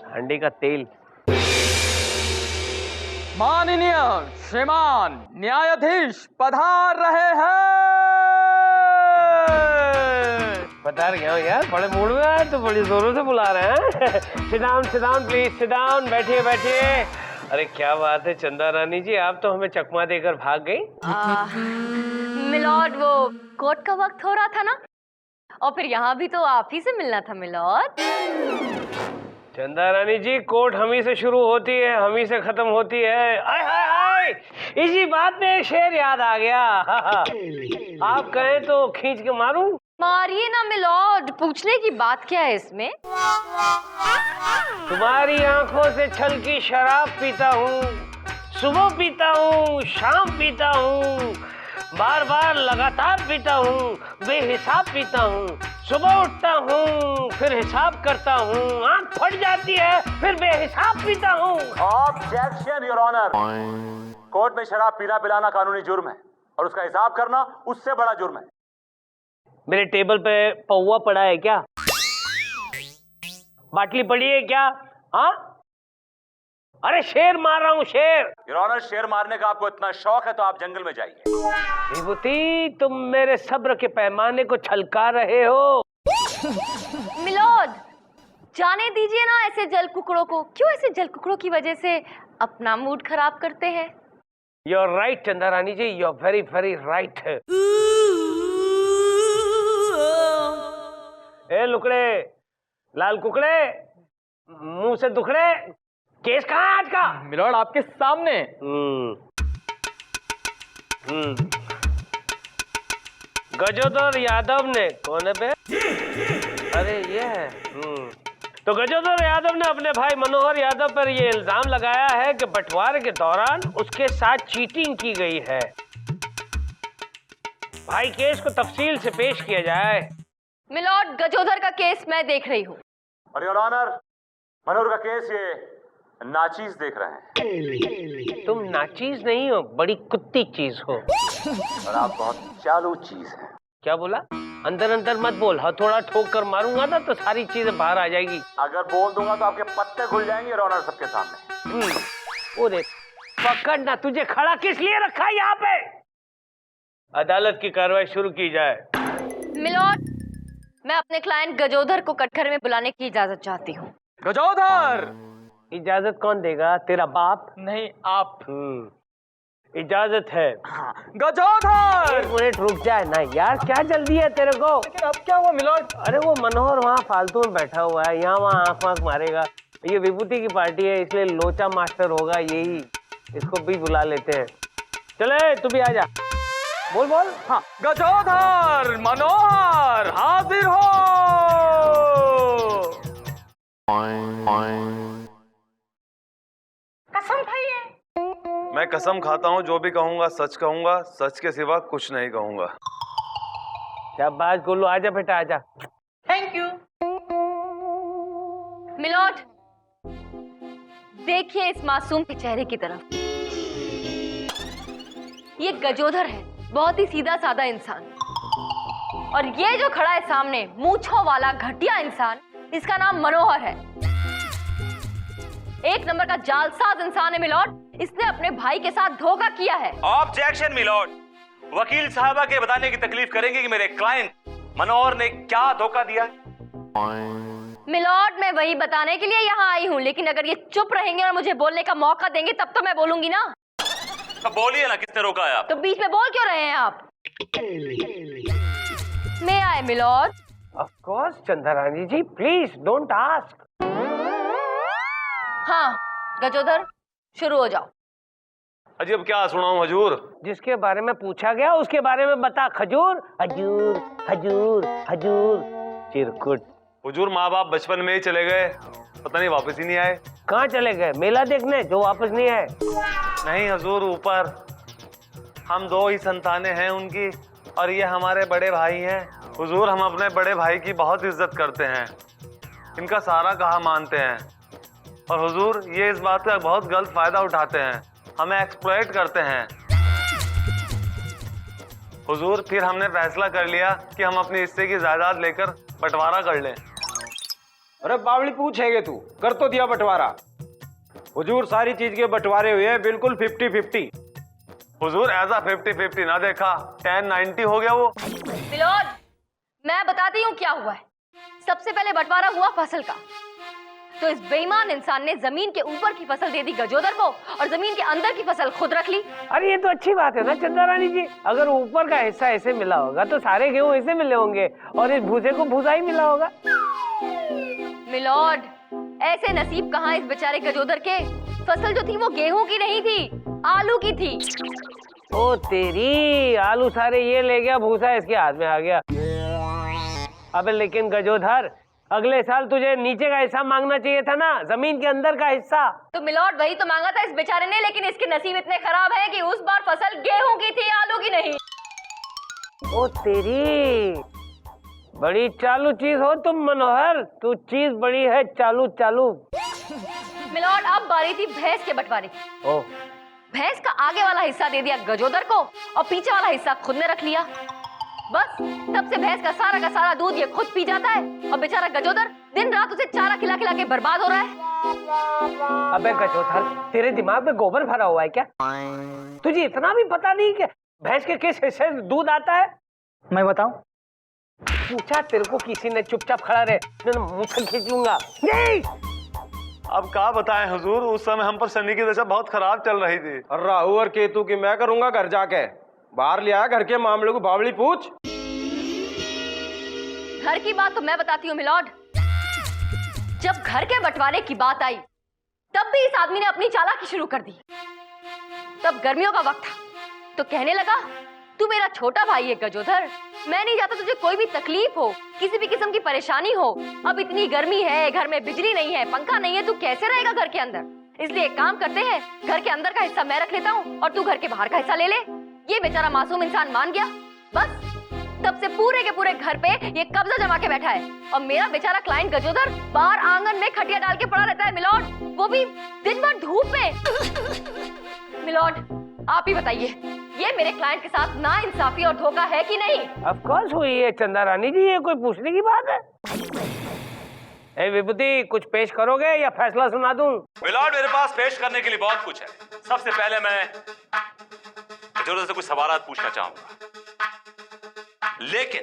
सांडे का तेल। माननीय श्रीमान न्यायाधीश पधार रहे हैं। पधार गया यार, बड़े मूड में आए तो बड़ी जोरों से बुला रहे हैं। Sit down please, sit down, बैठिए बैठिए। अरे क्या बात है चंदा रानी जी, आप तो हमें चकमा देकर भाग गई। मिलोड, वो कोर्ट का वक्त हो रहा था ना, और फिर यहाँ भी तो आप ही से मिलना था मिलोड। चंदा रानी जी, कोर्ट हम ही से शुरू होती है, हम ही से खत्म होती है। आय हाय हाय, इसी बात में एक शेर याद आ गया। आप कहें तो खींच के मारूं? मारिए ना मिलोड, पूछने की बात क्या है इसमें? तुम्हारी आंखों से छल की शराब पीता हूँ, सुबह पीता हूँ, शाम पीता हूँ, बार बार लगातार पीता हूँ, बेहिसाब पीता हूँ, सुबह उठता हूँ, फिर हिसाब करता हूँ, आंख फट जाती है, फिर बेहिसाब पीता हूँ। ऑब्जेक्शन योर ऑनर, कोर्ट में शराब पीना पिलाना कानूनी जुर्म है और उसका हिसाब करना उससे बड़ा जुर्म है। मेरे टेबल पे पौवा पड़ा है क्या? बाटली पड़ी है क्या? हाँ, अरे शेर मार रहा हूँ, शेर। योर ऑनर, शेर मारने का आपको इतना शौक है तो आप जंगल में जाइए। विभूति, तुम मेरे सब्र के पैमाने को छलका रहे हो। मिलोड, जाने दीजिए ना ऐसे जल कुकड़ों को। क्यों ऐसे जल कुकड़ों की वजह से अपना मूड खराब करते हैं? You are right Chanda Rani ji, you are very very right. ए लुकड़े, लाल कुकड़े, मुंह से दुखड़े, केस कहाँ है आज का? मिलोड आपके सामने। गजोदर यादव ने, कौन है बे? अरे ये है। तो गजोदर यादव ने अपने भाई मनोहर यादव पर यह इल्जाम लगाया है कि बंटवारे के दौरान उसके साथ चीटिंग की गई है। भाई केस को तफसील से पेश किया जाए। मिलोड, गजोदर का केस मैं देख रही हूँ। और योर ऑनर, मनोहर का केस ये नाचीज देख रहे हैं। तुम नाचीज नहीं हो, बड़ी कुत्ती चीज हो। और आप बहुत चालू चीज हैं। क्या बोला? अंदर अंदर मत बोल, हथौड़ा ठोक कर मारूंगा ना तो सारी चीजें बाहर आ जाएगी। अगर बोल दूंगा तो आपके पत्ते खुल जाएंगे योर ऑनर सबके सामने। ओरे पकड़ना, तुझे खड़ा किस लिए रखा है यहाँ पे? अदालत की कार्रवाई शुरू की जाए। मिलोड, मैं अपने क्लाइंट गजोधर को कटघरे में बुलाने की इजाजत चाहती हूँ। गजोधर! इजाजत कौन देगा? तेरा बाप? नहीं, आप। इजाजत है। गजोधर! एक मिनट रुक जाए ना यार, क्या जल्दी है तेरे को? लेकिन अब क्या हुआ मिलोड? अरे वो मनोहर वहाँ फालतू में बैठा हुआ है, यहाँ वहाँ आंख वाँख मारेगा। ये विभूति की पार्टी है, इसलिए लोचा मास्टर होगा यही, इसको भी बुला लेते हैं। चले तू भी आ जा। बोल बोल। हाँ, गजोधर, मनोहर हाजिर हो। कसम खाइए। मैं कसम खाता हूँ, जो भी कहूँगा सच कहूँगा, सच के सिवा कुछ नहीं कहूँगा। शाबाश गोलू, आजा बेटा आजा। Thank you. मिलोड, देखिए इस मासूम के चेहरे की तरफ। ये गजोधर है, बहुत ही सीधा साधा इंसान। और ये जो खड़ा है सामने, मूंछों वाला घटिया इंसान, इसका नाम मनोहर है। एक नंबर का जालसाज इंसान है मिलोड। इसने अपने भाई के साथ धोखा किया है। ऑब्जेक्शन मिलोड, वकील साहबा के बताने की तकलीफ करेंगे कि मेरे क्लाइंट मनोहर ने क्या धोखा दिया। मिलॉर्ड, मैं वही बताने के लिए यहाँ आई हूँ, लेकिन अगर ये चुप रहेंगे और मुझे बोलने का मौका देंगे तब तो मैं बोलूंगी ना। तो बोलिए ना, किसने रोका है आप? तो बीच में बोल क्यों रहे हैं आप? मैं आए milord. Of course Chandrani ji, please don't ask. हाँ गजोधर, शुरू हो जाओ। अजी अब क्या सुनाऊं हजूर? जिसके बारे में पूछा गया उसके बारे में बता। खजूर हजूर हजूर हजूर चिरकुट। हुजूर माँ बाप बचपन में ही चले गए, पता नहीं वापस ही नहीं आए। कहाँ चले गए? मेला देखने, जो वापस नहीं आए? नहीं हजूर, ऊपर हम 2 ही संतानें हैं उनकी, और ये हमारे बड़े भाई हैं। हुजूर हम अपने बड़े भाई की बहुत इज्जत करते हैं, इनका सारा कहा मानते हैं, और हुजूर ये इस बात का बहुत गलत फायदा उठाते हैं, हमें एक्सप्लॉइट करते हैं। हुजूर फिर हमने फैसला कर लिया कि हम अपने हिस्से की जायदाद लेकर बंटवारा कर लें। अरे बावली पूछेगे तू, कर तो दिया बंटवारा। हुजूर सारी चीज के बंटवारे हुए हैं, बिल्कुल 50-50। हुजूर ऐसा 50-50 ना देखा, 10-90 हो गया वो। मिलॉर्ड, मैं बताती हूँ क्या हुआ है। सबसे पहले बंटवारा हुआ फसल का, तो इस बेईमान इंसान ने जमीन के ऊपर की फसल दे दी गजोदर को और जमीन के अंदर की फसल खुद रख ली। अरे ये तो अच्छी बात है ना चंद्रानी जी, अगर ऊपर का हिस्सा ऐसे मिला होगा तो सारे गेहूं ऐसे मिले होंगे और इस भूसे को भूसा ही मिला होगा। मिलॉर्ड, ऐसे नसीब कहाँ इस बेचारे गजोदर के। फसल जो थी वो गेहूं की नहीं थी, आलू की थी। ओ तेरी, आलू सारे ये ले गया, भूसा इसके हाथ में आ गया। अबे लेकिन गजोधर, अगले साल तुझे नीचे का हिस्सा मांगना चाहिए था ना, जमीन के अंदर का हिस्सा। तो मिलॉर्ड वही तो मांगा था इस बेचारे ने, लेकिन इसके नसीब इतने खराब हैं कि उस बार फसल गेहूं की थी, आलू की नहीं। ओ तेरी, बड़ी चालू चीज हो तुम मनोहर, तू चीज बड़ी है चालू चालू। मिलॉर्ड अब बारी थी भैंस के बंटवारे की। ओ, भैंस का आगे वाला हिस्सा दे दिया गजोदर को और पीछे वाला हिस्सा खुद ने रख लिया। बस तब से भैंस का सारा दूध ये खुद पी जाता है और बेचारा गजोदर दिन रात उसे चारा खिला खिला के बर्बाद हो रहा है। अबे गजोधर, तेरे दिमाग में गोबर भरा हुआ है क्या? तुझे इतना भी पता नहीं कि भैंस के किस हिस्से से दूध आता है? मैं बताऊं? पूछा तेरे को किसी ने, चुपचाप खड़ा रहे, मैं मुंह से खींच लूंगा। अब क्या बताएं हुजूर, उस समय हम पर शनि की दशा बहुत खराब चल रही थी। और राहु और केतु की मैं करूंगा घर जाके, बाहर ले आया घर के मामले को, बावली पूछ। घर की बात तो मैं बताती हूँ मिलॉर्ड। जब घर के बंटवारे की बात आई तब भी इस आदमी ने अपनी चालाकी शुरू कर दी। तब गर्मियों का वक्त था तो कहने लगा, तू मेरा छोटा भाई है गजोधर, मैं नहीं चाहता तुझे कोई भी तकलीफ हो, किसी भी किस्म की परेशानी हो। अब इतनी गर्मी है, घर में बिजली नहीं है, पंखा नहीं है, तू कैसे रहेगा घर के अंदर? इसलिए एक काम करते हैं, घर के अंदर का हिस्सा मैं रख लेता हूँ और तू घर के बाहर का हिस्सा ले ले। ये बेचारा मासूम इंसान मान गया। बस तब से पूरे के पूरे घर पे ये कब्जा जमा के बैठा है और मेरा बेचारा क्लाइंट गजोधर बाहर आंगन में खटिया डाल के पड़ा रहता है मिलॉर्ड, वो भी दिन भर धूप में। मिलॉर्ड आप ही बताइए, ये मेरे क्लाइंट के साथ नाइंसाफी और धोखा है कि नहीं? ऑफ कोर्स हुई है चंद्रानी जी, ये कोई पूछने की बात है? ए विभूति, कुछ पेश करोगे या फैसला सुना दूं? मिलॉर्ड मेरे पास पेश करने के लिए बहुत कुछ है। सबसे पहले मैं गजोदर से कुछ सवाल पूछना चाहूंगा, लेकिन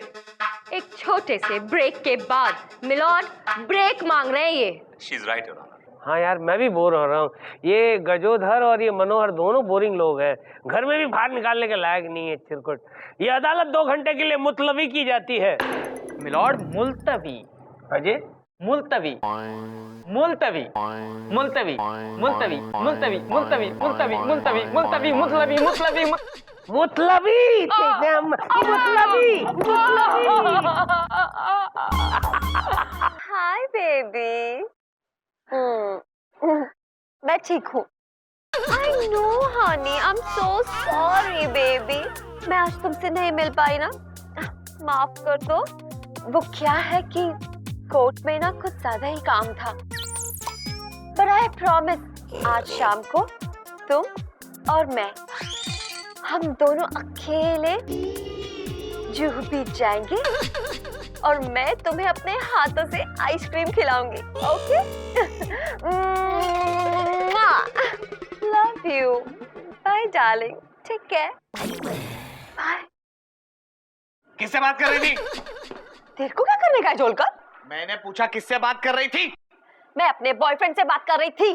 एक छोटे से ब्रेक के बाद मिलॉर्ड ब्रेक मांग रहे हैं ये। She is right your honour. हाँ यार, मैं भी बोर हो रहा हूँ। ये गजोधर और ये मनोहर दोनों बोरिंग लोग हैं, घर में भी बाहर निकालने के लायक नहीं है चिरकुट। ये अदालत 2 घंटे के लिए मुलतवी की जाती है। मिलॉर्ड मुलतवी? अजय, मुलतवी मुलतवी मुलतवी मुलतवी मुलतवी मुलतवी मुलतवी मुलतवी मुलतवी मुलतवी मुलतवी मुतलबी हाय बेबी। मैं ठीक हूँ। I know honey, I'm so sorry baby। मैं आज तुमसे नहीं मिल पाई ना, माफ कर दो। वो क्या है कि कोर्ट में ना कुछ ज्यादा ही काम था, पर I promise आज शाम को तुम और मैं, हम दोनों अकेले जूहू बीच जाएंगे और मैं तुम्हें अपने हाथों से आइसक्रीम खिलाऊंगी। Okay? Love you. Bye darling, take care. Bye. किससे बात कर रही थी? तेरे को क्या करने का है झोलकर? मैंने पूछा किससे बात कर रही थी? मैं अपने बॉयफ्रेंड से बात कर रही थी।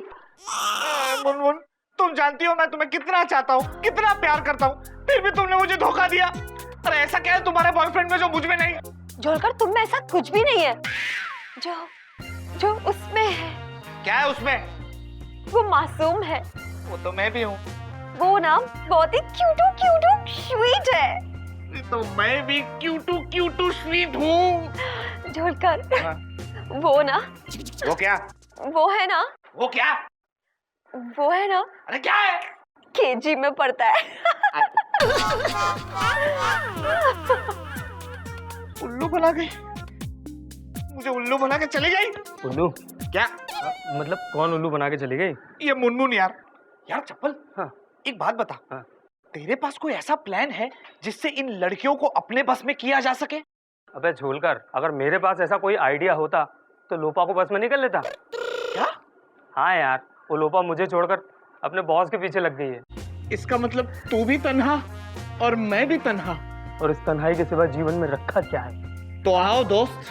मुनमुन, तुम जानती हो मैं तुम्हें कितना चाहता हूँ, कितना प्यार करता हूँ, फिर भी तुमने मुझे धोखा दिया। अरे ऐसा क्या है तुम्हारे बॉयफ्रेंड में जो मुझ में नहीं? झोलकर तुम में ऐसा कुछ भी नहीं है जो जो उसमें है। क्या है उसमें? वो मासूम है। वो तो मैं भी हूँ। वो ना बहुत ही क्यूट स्वीट है। तो मैं भी क्यूट स्वीट हूँ। झोलकर वो ना, वो क्या? वो है ना, वो क्या? वो है ना, अरे क्या है? केजी में पढ़ता है। उल्लू बना गई, मुझे उल्लू बना के चली गई। उल्लू? क्या मतलब कौन उल्लू बना के चली गई? ये मुनमुन यार। यार चप्पल, हाँ। एक बात बता, हाँ। तेरे पास कोई ऐसा प्लान है जिससे इन लड़कियों को अपने बस में किया जा सके? अबे झोलकर, अगर मेरे पास ऐसा कोई आइडिया होता तो लोपा को बस में नहीं कर लेता। क्या? हाँ यार, वो लोपा मुझे छोड़कर अपने बॉस के पीछे लग गई है। इसका मतलब तू भी तन्हा और मैं भी तन्हा, और इस तन्हाई के सिवा जीवन में रखा क्या है? तो आओ दोस्त,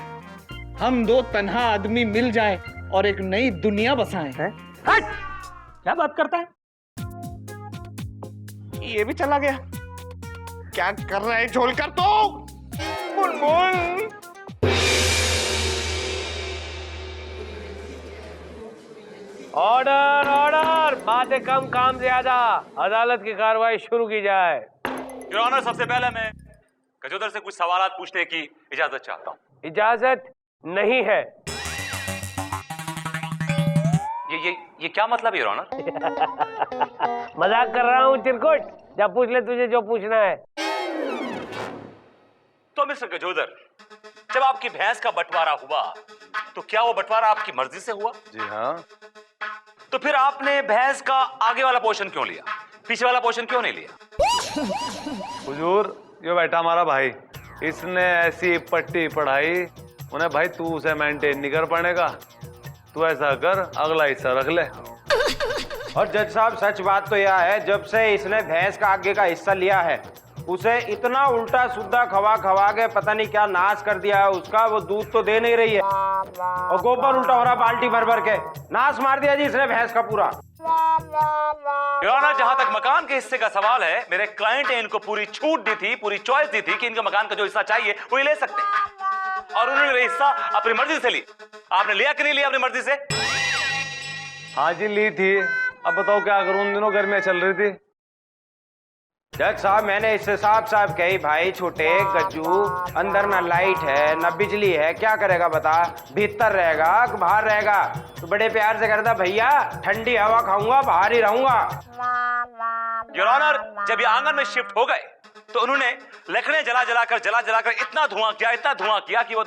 हम दो तन्हा आदमी मिल जाएं और एक नई दुनिया बसाएं। हट! क्या बात करता है? ये भी चला गया। क्या कर रहा है झोलकर तो? मुनमुन, ऑर्डर ऑर्डर, बातें कम काम ज्यादा, अदालत की कार्रवाई शुरू की जाए। योर ऑनर, सबसे पहले मैं गजोदर से कुछ सवाल पूछने की इजाजत चाहता हूँ। इजाजत नहीं है। ये क्या मतलब है योर ऑनर? मजाक कर रहा हूँ चिरकुट, जब पूछ ले तुझे जो पूछना है। तो मिस्टर गजोदर, जब आपकी भैंस का बंटवारा हुआ तो क्या वो बंटवारा आपकी मर्जी से हुआ? जी हाँ। तो फिर आपने भैंस का आगे वाला पोर्शन क्यों लिया, पीछे वाला पोर्शन क्यों नहीं लिया? हुजूर, ये बैठा हमारा भाई, इसने ऐसी पट्टी पढ़ाई, उन्हें भाई तू उसे मेंटेन नहीं कर पाएगा, तू ऐसा कर अगला हिस्सा रख ले। और जज साहब, सच बात तो यह है, जब से इसने भैंस का आगे का हिस्सा लिया है उसे इतना उल्टा सुद्धा खवा खवा के पता नहीं क्या नाश कर दिया है उसका। वो दूध तो दे नहीं रही है और गोबर उल्टा हो रहा बाल्टी भर भर के। नाश मार दिया जी इसने भैंस का पूरा। योर ऑनर, जहां तक मकान के हिस्से का सवाल है, मेरे क्लाइंट ने इनको पूरी छूट दी थी, पूरी चॉइस दी थी कि इनका मकान का जो हिस्सा चाहिए वो ही ले सकते हैं, और उन्होंने ये हिस्सा अपनी मर्जी से लिया। आपने लिया कि नहीं लिया अपनी मर्जी से? हाँ जी, ली थी। अब बताओ क्या करूं, उन दिनों गर्मियां चल रही थी। जज साहब, मैंने इससे साफ साफ कही, भाई छोटे गज्जू, अंदर ना लाइट है ना बिजली है, क्या करेगा बता? भीतर रहेगा कि बाहर रहेगा? तो बड़े प्यार से कहता, भैया ठंडी हवा खाऊंगा, बाहर ही रहूंगा। योर ऑनर, जब ये आंगन में शिफ्ट हो गए तो उन्होंने लकड़ें जला जलाकर इतना धुआं किया कि वो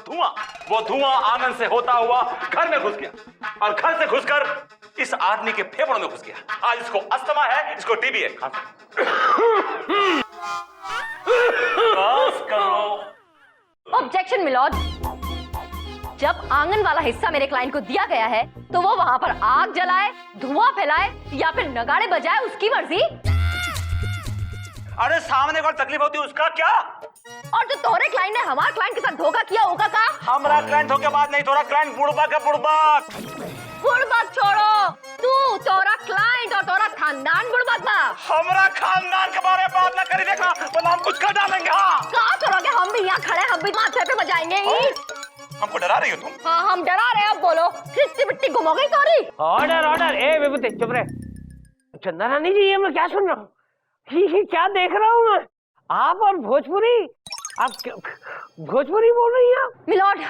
धुआं आंगन से होता हुआ घर में घुस गया, और घर से घुसकर इस आदमी के फेफड़ों में घुस गया। आज इसको अस्थमा है, इसको टीबी है। ऑब्जेक्शन मिलॉर्ड, जब आंगन वाला हिस्सा मेरे क्लाइंट को दिया गया है तो वो वहां पर आग जलाए, धुआं फैलाए या फिर नगाड़े बजाए, उसकी मर्जी। अरे सामने कोई तकलीफ होती है उसका क्या? और जो तोरे क्लाइंट ने हमारे क्लाइंट के साथ धोखा किया होगा का? हमारा क्लाइंट धोखे बाद नहीं, तोरा क्लाइंट बुड़बक है, बुड़बक। बुड़बक छोड़ो, तू, तोरा क्लाइंट और तोरा खानदान बुड़बक बा। हमारा खानदान के बारे में बात ना करी, देखा तो हम कुछ कर डालेंगे। हाँ, क्या करोगे? हम भी यहाँ खड़े, हम भी माथे पे बजाएंगे। हमको डरा रही हो तुम? हाँ, हम डरा रहे हैं। अब बोलो, कितनी मिट्टी गुम हो गई तोरी? ऑर्डर ऑर्डर, ए विभूति चुप रहे। चंदा रानी जी, ये मैं क्या सुन रहा हूँ? ये क्या देख रहा हूँ मैं? आप और भोजपुरी, आप भोजपुरी बोल रही हैं? मिलॉर्ड,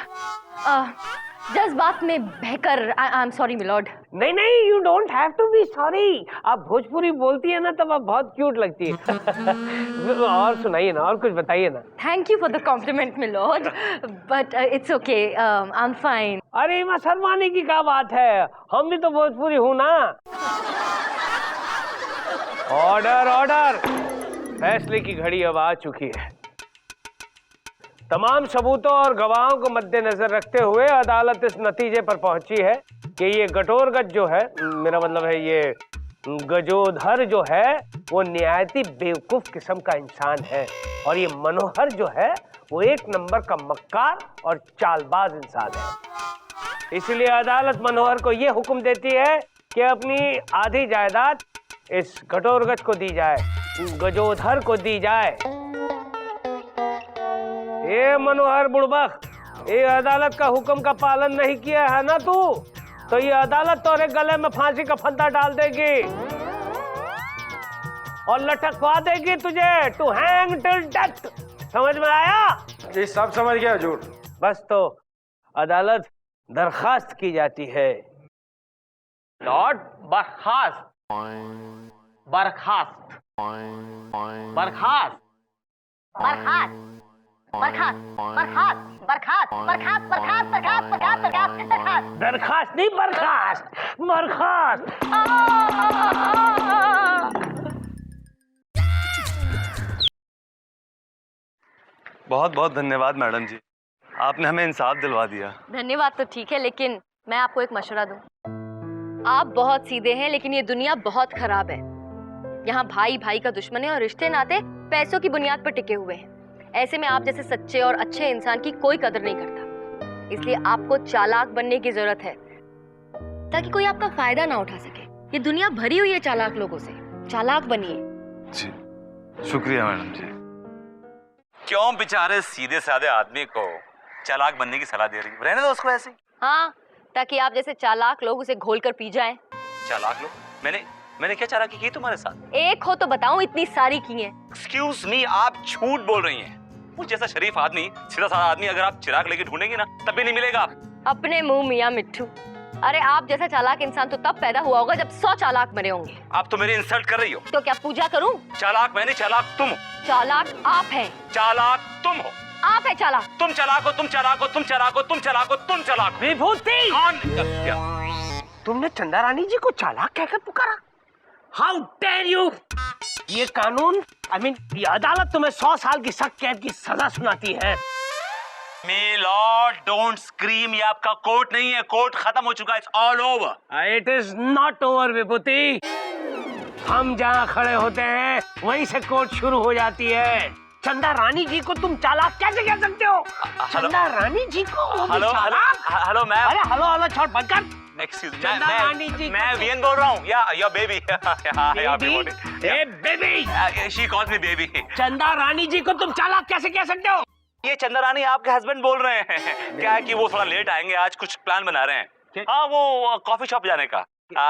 जज्बात में बहकर आई एम सॉरी मिलॉर्ड। नहीं नहीं, you don't have to be sorry. आप भोजपुरी बोलती है ना तब आप बहुत क्यूट लगती है। और सुनाइए ना, और कुछ बताइए ना। Thank you for the compliment milord, but it's okay, I am fine. अरे मां, शर्माने की क्या बात है, हम भी तो भोजपुरी हूँ ना। ऑर्डर ऑर्डर, फैसले की घड़ी अब आ चुकी है। तमाम सबूतों और गवाहों को मद्देनजर रखते हुए अदालत इस नतीजे पर पहुंची है कि ये गटोरगज जो है, मेरा मतलब है ये गजोधर जो है, वो निहायती बेवकूफ किस्म का इंसान है, और ये मनोहर जो है वो एक नंबर का मक्कार और चालबाज इंसान है। इसलिए अदालत मनोहर को ये हुक्म देती है कि अपनी आधी जायदाद इस घटोरगज को दी जाए, गजोधर को दी जाए। ये मनोहर बुड़बक, ये अदालत का हुक्म का पालन नहीं किया है ना तू, तो ये अदालत तोरे गले में फांसी का फंदा डाल देगी और लटकवा देगी तुझे, टू हैंग टिल डेथ। समझ में आया? जी सब समझ गया हजूर। बस तो अदालत दरखास्त की जाती है। लॉर्ड बर्खास्त, बर्खास्त, बर्खास्त, बरखास्त बरखास्त बरखास्त बरखास्त बरखास्त बरखास्त बरखास्त बरखास्त बरखास्त बरखास्त दरखास्त नहीं, बर्खास्त, बर्खास्त। बहुत बहुत धन्यवाद मैडम जी, आपने हमें इंसाफ दिलवा दिया। धन्यवाद तो ठीक है, लेकिन मैं आपको एक मशवरा दूं। आप बहुत सीधे हैं, लेकिन ये दुनिया बहुत खराब है। यहाँ भाई भाई का दुश्मन है और रिश्ते नाते पैसों की बुनियाद पर टिके हुए हैं। ऐसे में आप जैसे सच्चे और अच्छे इंसान की कोई कदर नहीं करता। इसलिए आपको चालाक बनने की जरूरत है, ताकि कोई आपका फायदा ना उठा सके। ये दुनिया भरी हुई है चालाक लोगों से। चालाक बनिए। जी शुक्रिया मैडम जी। क्यों बेचारे सीधे साधे आदमी को चालाक बनने की सलाह दे रही है? रहने दो उसको ऐसे। हाँ, ताकि आप जैसे चालाक लोग उसे घोल कर पी जाएं। चालाक लोग? मैंने क्या चालाकी की तुम्हारे साथ? एक हो तो बताऊं, इतनी सारी की हैं। एक्सक्यूज मी, आप झूठ बोल रही हैं। मुझ जैसा शरीफ आदमी, सीधा साधा आदमी अगर आप चिराग लेके ढूंढेंगे ना, तब भी नहीं मिलेगा। अपने मुंह मियां मिट्ठू। अरे आप जैसा चालाक इंसान तो तब पैदा हुआ होगा जब 100 चालाक मरे होंगे। आप तो मेरी इंसल्ट कर रही हो। तो क्या पूजा करूं? चालाक मैं नहीं, चालाक तुम हो। चालाक आप हैं। चालाक तुम हो। आप है चालाक। तुम चालाक हो, तुम चालाक हो, तुम चालाक हो, तुम चालाक हो, तुम चालाक हो। विभूति, कौन? क्या? तुमने चंदा रानी जी को चालाक कहकर पुकारा? How dare you! ये कानून, ये अदालत तुम्हें 100 साल की सख्त कैद की सजा सुनाती है। मे लॉर्ड डोंट स्क्रीम, ये आपका कोर्ट नहीं है, कोर्ट खत्म हो चुका है, it's all over. It is not over Vibhuti. हम जहाँ खड़े होते हैं वहीं से कोर्ट शुरू हो जाती है। चंदा रानी जी को तुम चालाक कैसे कह सकते हो? चंदा रानी जी को हेलो मैम। अरे हेलो छोड़ बंद कर। एक्सक्यूज मी, चंदा रानी जी मैं वीएन बोल रहा हूँ। या your baby. Baby, she calls me baby. चंदा रानी जी को तुम चालाक कैसे कह सकते हो? ये चंदा रानी आपके हस्बैंड बोल रहे हैं। क्या है कि वो थोड़ा लेट आएंगे, आज कुछ प्लान बना रहे हैं। हाँ, वो कॉफी शॉप जाने का।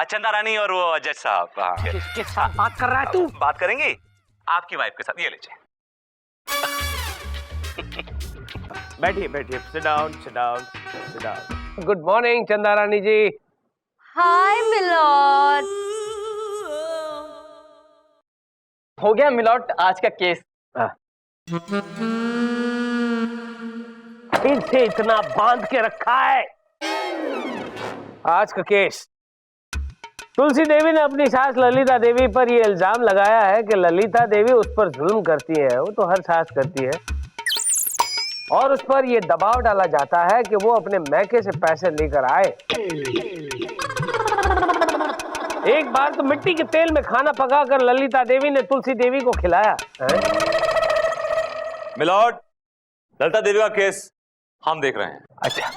चंदा रानी और वो जज साहब। किसके साथ बात कर रहा है तू? बात करेंगे आपकी वाइफ के साथ। ये लीजिए। बैठिए बैठिए, sit down sit down sit down. Good morning चंदा रानी जी। हाय मिलॉर्ड। हो गया मिलॉर्ड आज का केस। फिर से इतना बांध के रखा है। आज का केस, तुलसी देवी ने अपनी सास ललिता देवी पर यह इल्जाम लगाया है कि ललिता देवी उस पर जुल्म करती है। वो तो हर सास करती है, और उस पर यह दबाव डाला जाता है कि वो अपने मैके से पैसे लेकर आए। एक बार तो मिट्टी के तेल में खाना पकाकर ललिता देवी ने तुलसी देवी को खिलाया है। मिलॉर्ड, ललिता देवी का केस हम देख रहे हैं। अच्छा।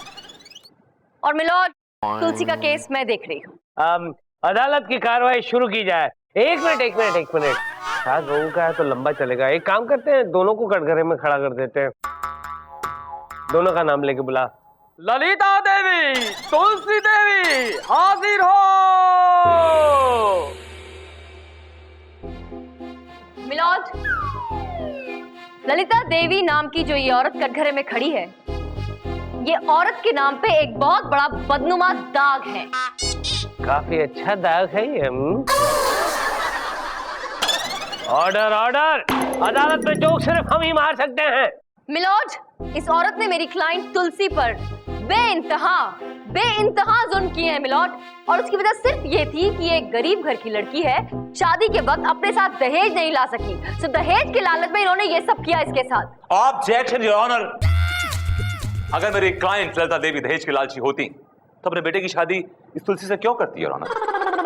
और मिलॉर्ड, तुलसी का केस मैं देख रही हूँ। अदालत की कार्रवाई शुरू की जाए। एक मिनट। सास बहू का है तो लंबा चलेगा। एक काम करते हैं, दोनों को कटघरे में खड़ा कर देते हैं। दोनों का नाम लेके बुला। ललिता देवी, तुलसी देवी, हाजिर हो। मिलॉर्ड, ललिता देवी नाम की जो ये औरत कटघरे में खड़ी है, ये औरत के नाम पे एक बहुत बड़ा बदनुमा दाग है। काफी अच्छा दाग है ये। Order order. अदालत में जोक सिर्फ हम ही मार सकते हैं। मिलॉर्ड, इस औरत ने मेरी क्लाइंट तुलसी पर बेइंतहा जुल्म किए हैं मिलॉर्ड, और उसकी वजह सिर्फ ये थी कि एक गरीब घर की लड़की है, शादी के वक्त अपने साथ दहेज नहीं ला सकी, सो दहेज के लालच में इन्होंने ये सब किया इसके साथ। Objection your honour. अगर मेरी क्लाइंट ललिता देवी दहेज की लालची होती तो अपने बेटे की शादी इस तुलसी से क्यों करती योर ऑनर?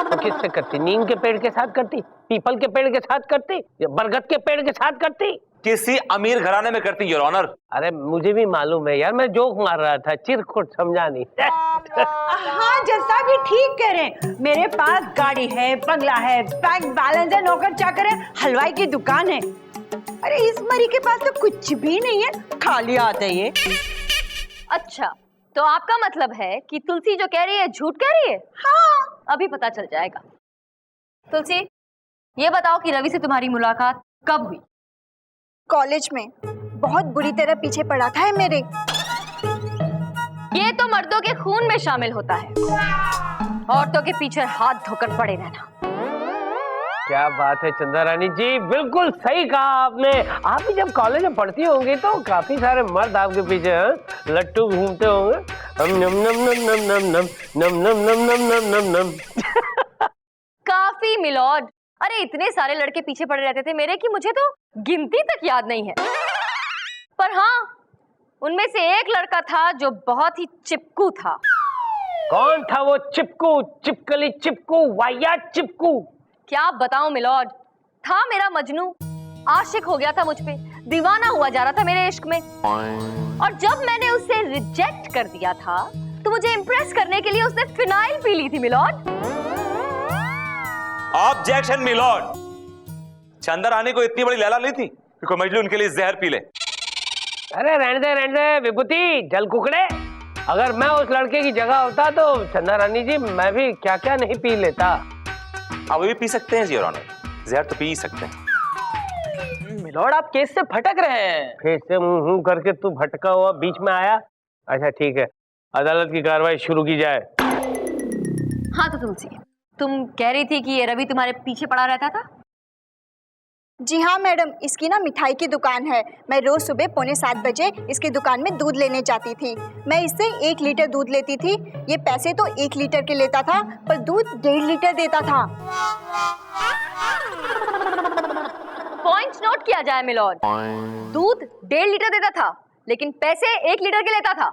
तो किससे करती? नीम के पेड़ के साथ करती, पीपल के पेड़ के साथ करती, या बरगद के पेड़ के साथ करती? किसी अमीर घराने में करती योर ऑनर। अरे मुझे भी मालूम है यार, मैं जोक मार रहा था, चिरकुट समझा नहीं। हाँ जज साहब ये ठीक कह रहे हैं, मेरे पास गाड़ी है, बंगला है, बैंक बैलेंस है, नौकर चाकर है, हलवाई की दुकान है। अरे इस मरी के पास तो कुछ भी नहीं है, खाली हाथ है ये। अच्छा तो आपका मतलब है कि तुलसी जो कह रही है झूठ कह रही है? हाँ अभी पता चल जाएगा। तुलसी ये बताओ कि रवि से तुम्हारी मुलाकात कब हुई? कॉलेज में बहुत बुरी तरह पीछे पड़ा था मेरे। ये तो मर्दों के खून में शामिल होता है, औरतों के पीछे हाथ धोकर पड़े रहना। क्या बात है चंदा रानी जी, बिल्कुल सही कहा आपने। आप भी जब कॉलेज में पढ़ती होंगी तो काफी सारे मर्द आपके पीछे लट्टू घूमते होंगे। हम नम नम नम नम नम नम नम नम नम नम नम नम। काफी मिलॉर्ड, अरे इतने सारे लड़के पीछे पड़े रहते थे मेरे कि मुझे तो गिनती तक याद नहीं है। पर हाँ, उनमें से एक लड़का था जो बहुत ही चिपकू था। कौन था वो चिपकू? चिपकली चिपकू, वाया चिपकू? क्या बताऊं मिलॉर्ड, था मेरा मजनू, आशिक हो गया था मुझ पे, दीवाना हुआ जा रहा था मेरे इश्क में। और जब मैंने उसे रिजेक्ट कर दिया था तो मुझे इम्प्रेस करने के लिए उसने फिनाइल पी ली थी मिलॉर्ड। ऑब्जेक्शन मिलॉर्ड, चंदा रानी को इतनी बड़ी लैला नहीं थी कि मजनू उनके लिए जहर पी ले। अरे रहने दे विभूति, जल कुकड़े। अगर मैं उस लड़के की जगह होता तो चंदा रानी जी मैं भी क्या क्या नहीं पी लेता। आप भी पी सकते हैं जी योर ऑनर, जहर तो पी ही सकते हैं। मिलॉर्ड आप केस से भटक रहे हैं। केस से मुंह करके तू भटका हुआ बीच में आया। अच्छा ठीक है, अदालत की कार्रवाई शुरू की जाए। हाँ तो तुलसी, तुम कह रही थी कि ये रवि तुम्हारे पीछे पड़ा रहता था? जी हाँ मैडम, इसकी ना मिठाई की दुकान है। मैं रोज सुबह 6:45 बजे इसकी दुकान में दूध लेने जाती थी। मैं इससे 1 लीटर दूध लेती थी। ये पैसे तो 1 लीटर के लेता था, पर दूध 1.5 लीटर देता था। पॉइंट नोट किया जाए मिलॉर्ड, दूध 1.5 लीटर देता था लेकिन पैसे 1 लीटर के लेता था।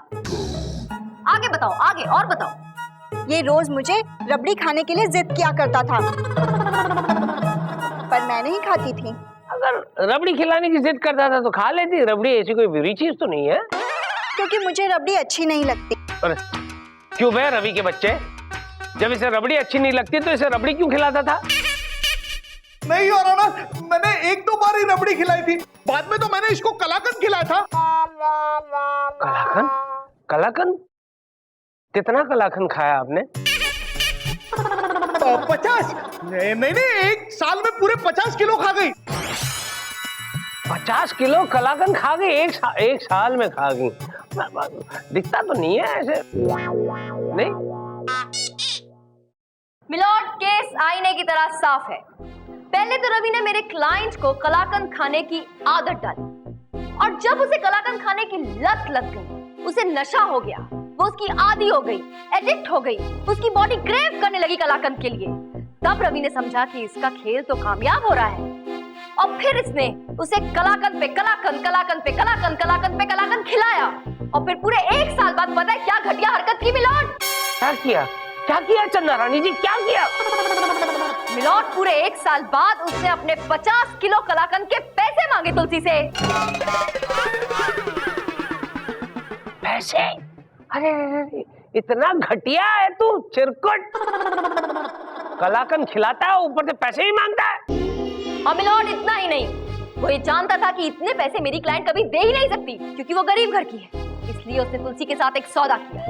आगे बताओ, आगे और बताओ। ये रोज मुझे रबड़ी खाने के लिए जिद किया करता था, पर मैं नहीं खाती थी। अगर रबड़ी खिलाने की जिद करता था तो खा लेती। रबड़ी ऐसी कोई बुरी चीज तो नहीं है। क्योंकि मुझे रबड़ी अच्छी नहीं लगती। अरे क्यों बे रवि के बच्चे, जब इसे रबड़ी अच्छी नहीं लगती तो इसे रबड़ी क्यों खिलाता था? नहीं योर ऑनर, मैंने 1-2 बार ही रबड़ी खिलाई थी, बाद में तो मैंने इसको कलाकंद खिलाया था। कलाकंद? कलाकंद? कितना कलाकंद खाया आपने? 50? नहीं, 1 साल में पूरे 50 किलो खा गई। 50 किलो कलाकंद खा गई एक साल में खा गई? दिखता तो नहीं है ऐसे। नहीं मिलॉर्ड, केस आईने की तरह साफ है। पहले तो रवि ने मेरे क्लाइंट को कलाकंद खाने की आदत डाली, और जब उसे कलाकंद खाने की लत लग गई, उसे नशा हो गया, वो उसकी आदी हो गई, एडिक्ट हो गई, उसकी बॉडी क्रेव करने लगी कलाकंद के लिए। तब रवि ने समझा कि इसका खेल तो कामयाब हो रहा है, और फिर इसने उसे कलाकंद पे कलाकंद, कलाकंद पे कलाकंद, कलाकंद पे कलाकंद खिलाया। और फिर पूरे 1 साल बाद पता है क्या घटिया हरकत की मिलॉर्ड? क्या किया? क्या किया चंदा रानी जी, क्या किया? मिलॉर्ड, पूरे 1 साल बाद उसने अपने 50 किलो कलाकंद के पैसे मांगे तुलसी से। पैसे? अरे इतना घटिया है तू चिरकुट, कलाकंद खिलाता है ऊपर से पैसे ही मांगता है। और मिलॉर्ड इतना ही नहीं, वो ये जानता था कि इतने पैसे मेरी क्लाइंट कभी दे ही नहीं सकती क्योंकि वो गरीब घर की है। इसलिए उसने तुलसी के साथ एक सौदा किया।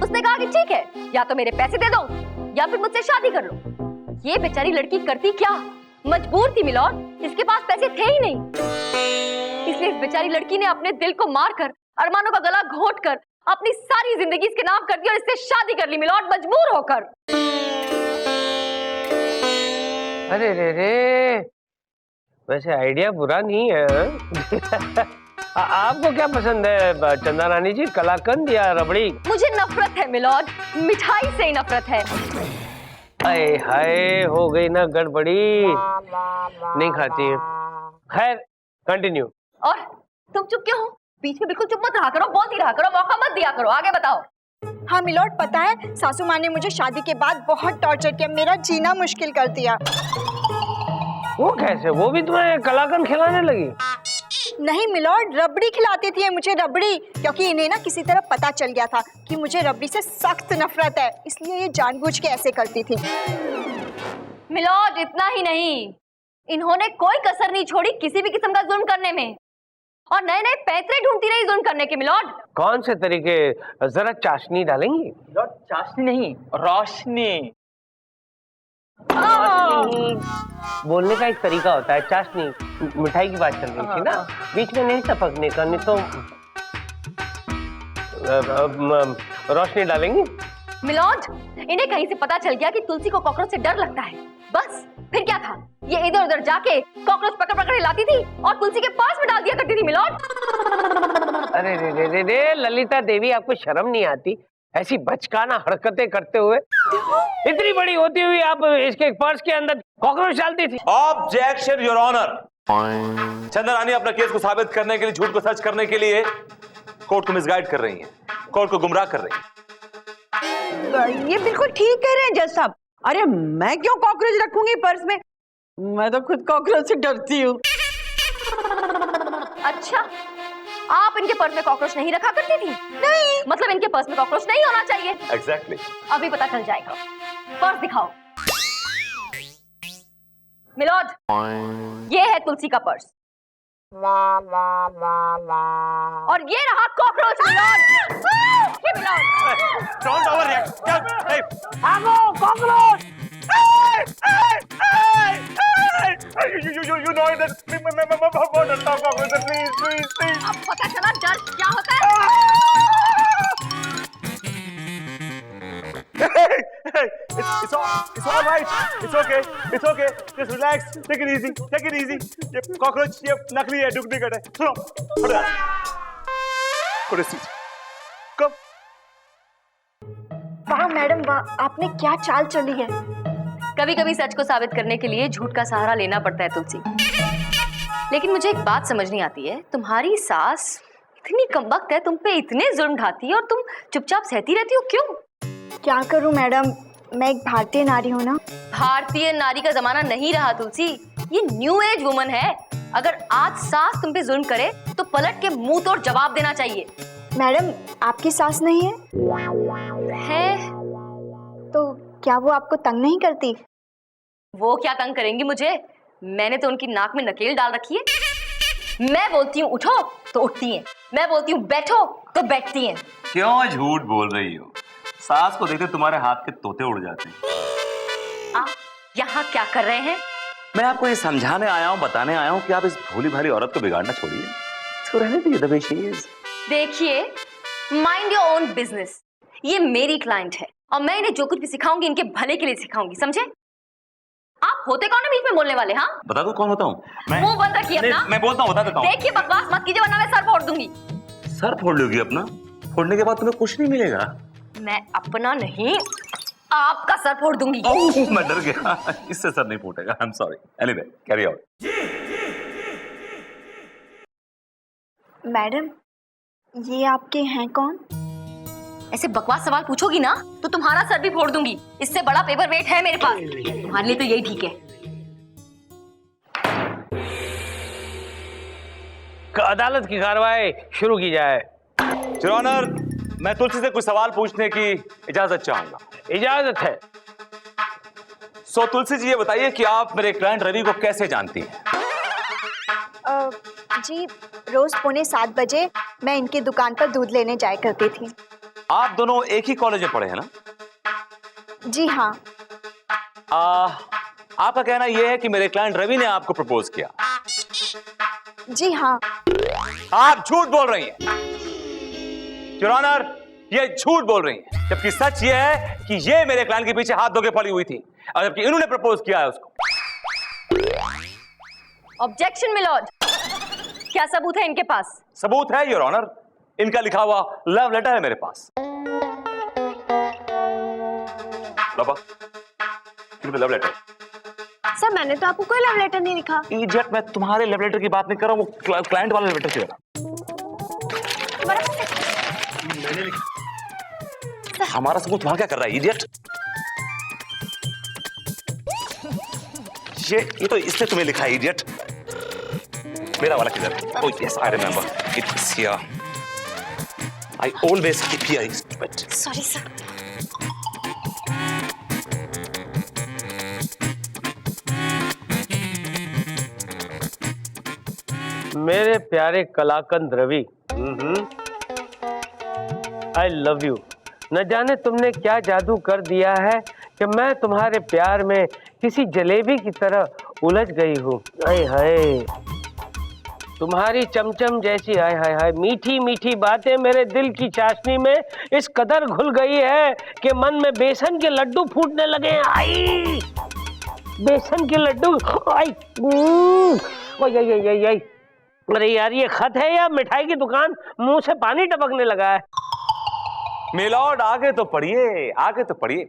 उसने कहा कि ठीक है, या तो मेरे पैसे दे दो या फिर मुझसे शादी कर लो। ये बेचारी लड़की करती क्या, मजबूर थी मिलॉर्ड, इसके पास पैसे थे ही नहीं। इसलिए इस बेचारी लड़की ने अपने दिल को मारकर, अरमानों का गला घोंटकर अपनी सारी जिंदगी इसके नाम कर दी और इससे शादी कर ली मिलॉर्ड, मजबूर होकर। अरे रे, वैसे आइडिया बुरा नहीं है। आपको क्या पसंद है चंदा रानी जी, कलाकंद या रबड़ी? मुझे नफरत है मिलॉर्ड, मिठाई से ही नफरत है। हाय हाय, हो गई ना गड़बड़ी, नहीं खाती है। खैर कंटिन्यू। और तुम चुप क्यों हो? बीच में बिल्कुल चुप मत रहा करो, बोलती रहा करो, मौका मत दिया करो। आगे बताओ। हाँ मिलॉर्ड, पता है सासू माँ ने मुझे शादी के बाद बहुत टॉर्चर किया, मेरा जीना मुश्किल कर दिया। वो कैसे? वो भी तुम्हें कलाकंद खिलाने लगी? नहीं मिलॉर्ड, रबड़ी खिलाती थी ये मुझे, रबड़ी, क्योंकि इन्हें ना किसी तरह पता चल गया था कि मुझे रबड़ी से सख्त नफरत है, इसलिए ये जानबूझ के ऐसे करती थी। मिलॉर्ड, इतना ही नहीं, इन्होंने कोई कसर नहीं छोड़ी किसी भी किस्म का जुल्म करने में, और नए नए पैतरे ढूंढती रही जुल्म करने के। मिलॉर्ड, कौन से तरीके? जरा चाशनी डालेंगी? चाशनी नहीं, रोशनी। बोलने का एक तरीका होता है। चाशनी, मिठाई की बात चल रही थी ना, बीच में नहीं टपकने का, नहीं तो रोशनी डालेंगी? मिलॉर्ड, इन्हें कहीं से पता चल गया कि तुलसी को कॉकरोच से डर लगता है, बस फिर क्या था, ये इधर उधर जाके कॉकरोच पकड़ पकड़ लाती थी और तुलसी के पास में डाल दिया करती थी। मिलॉर्ड, अरे रे रे रे रे, ललिता देवी, आपको शर्म नहीं आती ऐसी बचकाना हरकतें करते हुए? इतनी बड़ी होती हुई आप इसके पर्स के अंदर कॉकरोच डालती थी? Objection your honour. चंद्रानी अपना केस को साबित करने के लिए, झूठ को सच करने के लिए कोर्ट को मिसगाइड कर रही हैं, कोर्ट को गुमराह कर रही हैं। ये बिल्कुल ठीक कह रहे हैं जज साहब। अरे मैं क्यों कॉकरोच रखूंगी पर्स में, मैं तो खुद कॉकरोच से डरती हूँ। अच्छा, आप इनके पर्स में कॉकरोच नहीं रखा करती थी? नहीं, मतलब इनके पर्स में कॉकरोच नहीं होना चाहिए। एग्जैक्टली। अभी पता चल जाएगा। पर्स दिखाओ। मिलॉर्ड, ये है तुलसी का पर्स, और ये रहा कॉकरोच। मिलॉर्ड, ये मिलॉर्ड, डोंट ओवररिएक्ट। भागो, कॉकरोच! You know that मैं बहुत डरता हूँ कॉकरोच से, प्लीज। अब पता चला डर क्या होता है। It's all right. It's okay. Just relax. Take it easy. ये कॉकरोच ये नकली है, डुप्लीकेट है। सुनो, हटो यार। Put a seat. Come. वाह मैडम वाह, आपने क्या चाल चली है। कभी कभी सच को साबित करने के लिए झूठ का सहारा लेना पड़ता है तुलसी। लेकिन मुझे एक बात समझ नहीं आती है, तुम्हारी सास इतनी कमबख्त है, तुम पे इतने जुर्म ढाती है और तुम चुपचाप सहती रहती हो, क्यों? क्या करूं मैडम, मैं एक भारतीय नारी हूं ना। भारतीय नारी का जमाना नहीं रहा तुलसी, ये न्यू एज वुमन है। अगर आज सास तुम पे जुल्म करे तो पलट के मुंह तोड़ जवाब देना चाहिए। मैडम, आपकी सास नहीं है? है। तो क्या वो आपको तंग नहीं करती? वो क्या तंग करेंगी मुझे, मैंने तो उनकी नाक में नकेल डाल रखी है। मैं बोलती हूँ उठो तो उठती हैं, मैं बोलती हूँ बैठो तो बैठती हैं। क्यों झूठ बोल रही हो? सास को देखते तुम्हारे हाथ के तोते उड़ जाते हैं। आप यहाँ क्या कर रहे हैं? मैं आपको ये समझाने आया हूँ, बताने आया हूँ कि आप इस भोली भाली औरत को बिगाड़ना छोड़िए, तो रहने दीजिए the way she is। देखिए, माइंड योर ओन बिजनेस। ये मेरी क्लाइंट है और मैं इन्हें जो कुछ भी सिखाऊंगी इनके भले के लिए सिखाऊंगी, समझे? आप होते कौन है बीच में बोलने वाले? हाँ, बता दो कौन होता हूँ मैं? मुंह बंद रखिए अपना। मैं बोलता हूँ, बता देता हूँ। देखिए, बकवास मत कीजिए वरना मैं सर फोड़ दूंगी। सर फोड़ लोगी अपना? फोड़ने के बाद तुम्हें कुछ नहीं मिलेगा। मैं अपना नहीं, आपका सर फोड़ दूंगी। ओह, मैं डर गया, इससे सर नहीं फूटेगा। I am sorry. Anyway, carry on. Madam, ये आपके हैं कौन? ऐसे बकवास सवाल पूछोगी ना तो तुम्हारा सर भी फोड़ दूंगी। इससे बड़ा पेपर वेट है मेरे पास, तुम्हारे लिए तो यही ठीक है। अदालत की कार्रवाई शुरू की जाए। योर ऑनर, मैं तुलसी से कुछ सवाल पूछने की इजाजत चाहूंगा। इजाजत है। सो तुलसी जी, ये बताइए कि आप मेरे क्लाइंट रवि को कैसे जानती हैं? जी, रोज 6:45 बजे मैं इनकी दुकान पर दूध लेने जाया करती थी। आप दोनों एक ही कॉलेज में पढ़े हैं ना? जी हाँ। आपका कहना यह है कि मेरे क्लाइंट रवि ने आपको प्रपोज किया? जी हाँ। आप झूठ बोल रही हैं योर ऑनर, ये झूठ बोल रही हैं, जबकि सच ये है कि ये मेरे क्लाइंट के पीछे हाथ धोके पड़ी हुई थी और जबकि इन्होंने प्रपोज किया है उसको। ऑब्जेक्शन मिलॉर्ड, क्या सबूत है इनके पास? सबूत है योर ऑनर, इनका लिखा हुआ लव लेटर है मेरे पास। Love letter. सर, मैंने तो आपको कोई लव लेटर नहीं लिखा। इडियट, मैं तुम्हारे लव लेटर की बात नहीं कर रहा हूँ, वो क्लाइंट वाला लव लेटर की बात। मैंने लिखा। हमारा सबूत वहां क्या कर रहा है इडियट? ये तो इसने तुम्हें लिखा है इडियट। मेरा वाला किधर है? Oh yes, I remember. It was here. I always keep here. But sorry sir. मेरे प्यारे कलाकंद रवि, आई लव यू। न जाने तुमने क्या जादू कर दिया है कि मैं तुम्हारे प्यार में किसी जलेबी की तरह उलझ गई हूँ। आय हाय, तुम्हारी चमचम जैसी हाय हाय हाय मीठी मीठी बातें मेरे दिल की चाशनी में इस कदर घुल गई है कि मन में बेसन के लड्डू फूटने लगे हैं। आई बेसन के लड्डू, आई आई। अरे यार, ये खत है या मिठाई की दुकान? मुंह से पानी टपकने लगा है। मिलॉर्ड आगे तो पढ़िए, आगे तो पढ़िए,